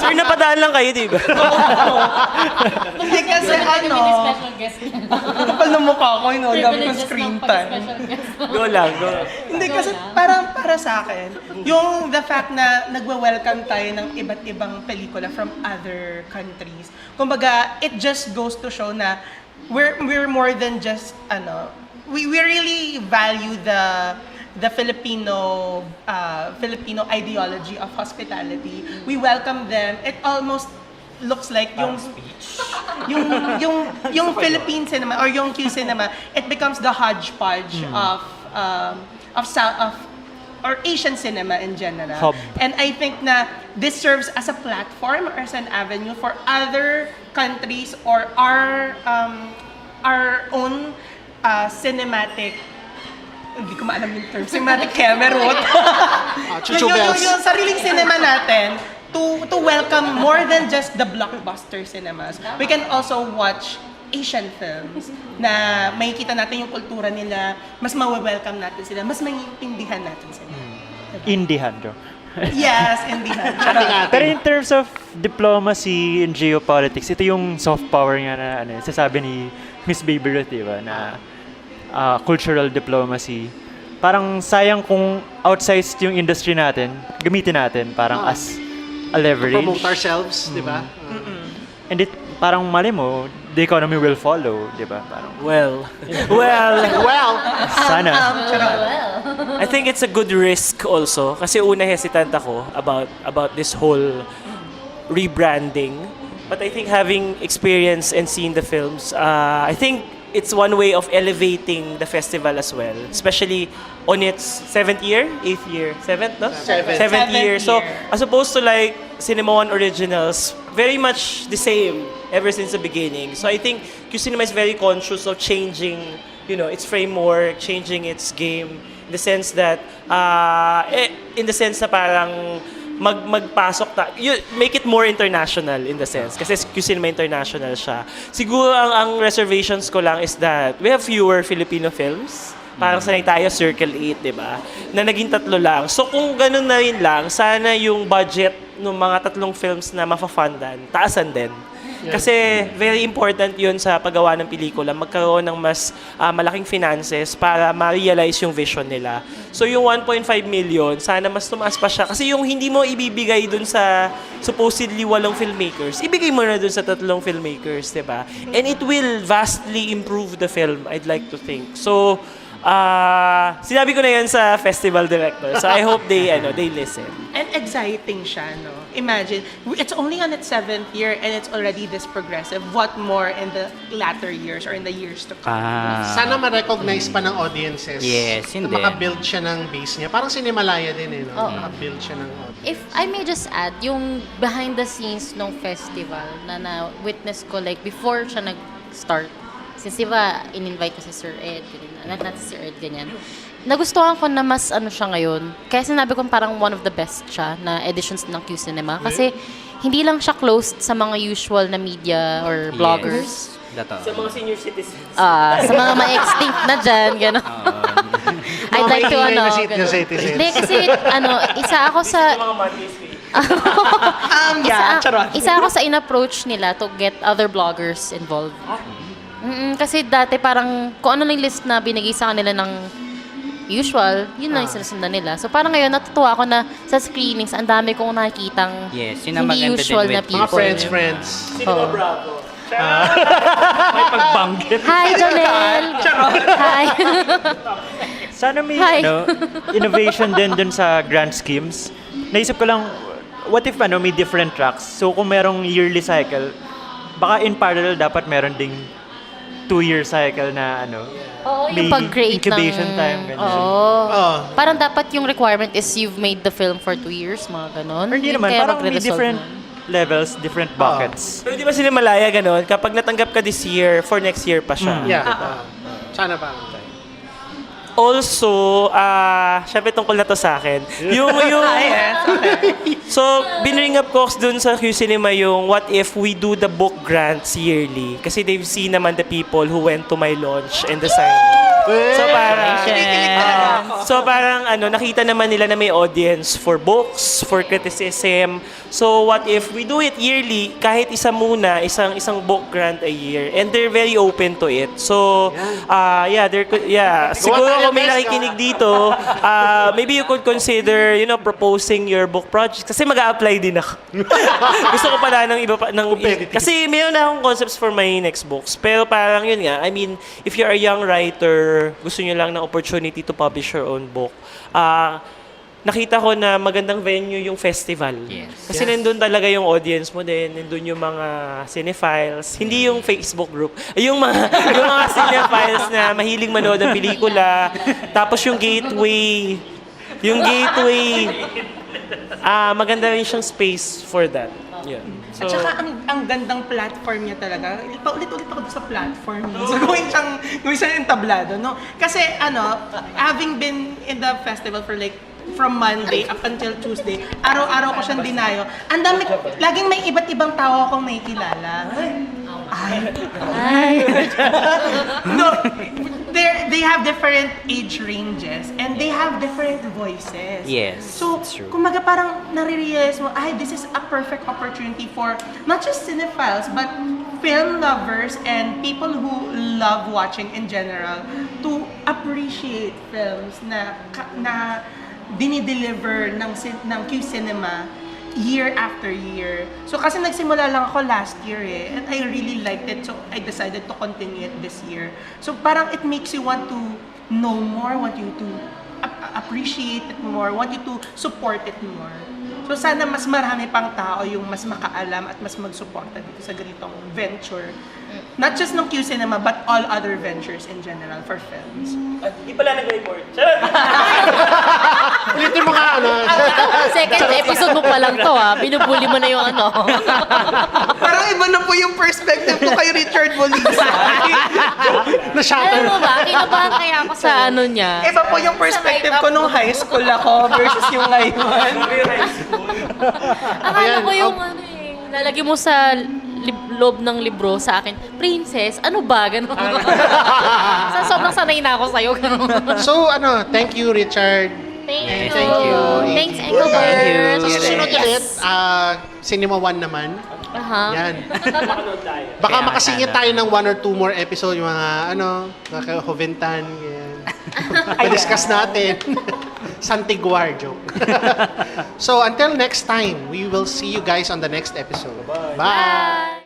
Sir, napadaan lang kayo, di ba? Hindi kasi kapal na mukha ko, dami kong screen time. Go lang, go. Hindi kasi parang para sa akin, yung the fact na nagwe-welcome tayo ng iba't ibang pelikula from other countries. Kumbaga, it just goes to show na we're more than just we really value the Filipino ideology of hospitality. We welcome them. It almost looks like yung Philippine cinema or yung Q cinema, it becomes the hodgepodge of or Asian cinema in general. Hub. And I think na this serves as a platform or as an avenue for other countries or our own cinematic, hindi ko maalam yung term, cinematic camerot. Chuchu bells. Yung sariling cinema natin to welcome more than just the blockbuster cinemas. We can also watch Asian films na makikita natin yung kultura nila, mas ma-welcome natin sila, mas maintindihan natin sila. Indihan, jo. Yes, indihan. Pero in terms of diplomacy and geopolitics, ito yung soft power nga na sasabi ni Miss Baby Ruth, di ba, na cultural diplomacy. Parang sayang kung outsized yung industry natin, gamitin natin parang as a leverage. Promote ourselves, di ba? And parang mali mo, the economy will follow, di ba? Parang, Well, sana. I think it's a good risk also kasi una hesitant ako about this whole rebranding. But I think having experienced and seen the films, I think it's one way of elevating the festival as well, especially on its 7th year, 8th year, 7th, no? Seventh year. So, year. as opposed to like Cinema One Originals, very much the same ever since the beginning. So, I think Q Cinema is very conscious of changing, its framework, changing its game, in the sense that, na parang magpasok you make it more international in the sense kasi Q Cinema international siya. Siguro ang reservations ko lang is that we have fewer Filipino films. Parang sanay tayo Circle 8, 'di ba? Na naging 3 lang. So kung ganun na rin lang, sana yung budget ng mga 3 films na mafa-fundan, taasan din. Kasi very important yun sa paggawa ng pelikula, magkaroon ng mas malaking finances para ma-realize yung vision nila. So yung 1.5 million, sana mas tumaas pa siya. Kasi yung hindi mo ibibigay dun sa supposedly 8 filmmakers, ibigay mo na dun sa 3 filmmakers, diba? And it will vastly improve the film, I'd like to think. So, sinabi ko na yan sa festival director. So I hope they listen. And exciting siya, no? Imagine, it's only on its 7th year and it's already this progressive. What more in the latter years or in the years to come? Sana ma-recognize pa ng audiences. Yes, na hindi. maka-build siya ng base niya. Parang Cinemalaya din no? Maka-build siya ng audience. If I may just add, yung behind the scenes ng festival na witness ko like before siya nag-start. Since diba, in-invite ko si Sir Ed, not si Sir Ed, ganyan. Nagustuhan ko na mas siya ngayon. Kaya sinabi ko parang one of the best siya na editions ng Q Cinema. Kasi hindi lang siya closed sa mga usual na media or vloggers. Yes. Sa mga senior citizens. Sa mga ma-extinct na dyan, gano'n. I'd like to, Mga maingay na gano'n. citizens. Hindi, kasi, isa ako sa... Mga Mondays week. Isa ako sa in-approach nila to get other bloggers involved. Kasi dati parang kung ano lang yung list na binigay sa kanila ng usual, yun lang yung sinusundan nila. So parang ngayon natutuwa ako na sa screenings, ang dami kong nakikitang Yes, yun ang hindi maganda din usual na with people. Mga friends. Cinema Bravo. May pagbanggit. Hi, Janelle! Hi! Sana may Hi. innovation din dun sa grand schemes. Naisip ko lang, what if may different tracks? So kung merong yearly cycle, baka in parallel dapat meron ding 2-year cycle na Oo, may yung pag-create incubation ng... time, ganyan. Oo. Parang dapat yung requirement is you've made the film for 2 years, mga ganon. Or hindi Yun naman, kaya parang may magre-resolve different na. levels, different buckets. Pero di ba Cinemalaya ganon? Kapag natanggap ka this year, for next year pa siya. Yeah. Sana pa. Also, syempre tungkol na to sa akin. So, binring up ko dun sa Q Cinema yung what if we do the book grants yearly? Kasi they've seen naman the people who went to my launch and the signing. So parang, Kinikilig talaga ako. so parang nakita naman nila na may audience for books, for criticism. So what if we do it yearly, kahit isa muna, isang book grant a year, and they're very open to it. So siguro tayo, kung may Beska. nakikinig dito, maybe you could consider, proposing your book project kasi mag-a-apply din ako. Gusto ko pala ng iba pa kasi mayroon na akong concepts for my next books. Pero parang yun nga, I mean, if you're a young writer, gusto nyo lang ng opportunity to publish your own book, nakita ko na magandang venue yung festival. Yes. Kasi nandun talaga yung audience mo din, nandun yung mga cinephiles, hindi yung Facebook group, yung mga cinephiles na mahilig manood ng pelikula, tapos yung gateway, maganda rin siyang space for that. Yeah. At saka ang gandang platform niya talaga. Paulit-ulit ako sa platform niya. So gawin siyang entablado, no? Kasi having been in the festival for like from Monday up until Tuesday, araw-araw ko siyang dinayo. Ang dami, laging may iba't ibang tao akong nakikilala. No, they have different age ranges and they have different voices. Yes, So, that's true. kumaga parang nare-realize mo, this is a perfect opportunity for not just cinephiles, but film lovers and people who love watching in general to appreciate films na dinideliver ng Q-Cinema year after year. So kasi nagsimula lang ako last year and I really liked it, so I decided to continue it this year. So parang it makes you want to know more, want you to appreciate it more, want you to support it more. So sana mas marami pang tao yung mas makaalam at mas magsuporta dito sa ganitong venture. Not just ng Q-Cinema, but all other ventures in general for films. Di pala nag-report. Charot! Ulitin mo nga, Second episode mo pa lang to, binubuli mo na yung Parang iba na po yung perspective ko kay Richard Molisa. na-shatter. Alam mo ba, kinabahan kaya ako sa niya. Iba po yung perspective ko nung high school ako versus yung ngayon. Akala ko yung lalagay mo sa loob ng libro sa akin, Princess, ano ba? Ganun. Sobrang sanay na ako sa'yo. So, thank you, Richard. Thank you. Thank you. Thanks, Engelbert. Sa susunod ulit, Cinema 1 naman. Yan. Baka makasingit tayo ng 1 or 2 more episode, yung mga, mga Joventan, yan. Pa-discuss natin. Santiguar, joke. So, until next time, we will see you guys on the next episode. Bye.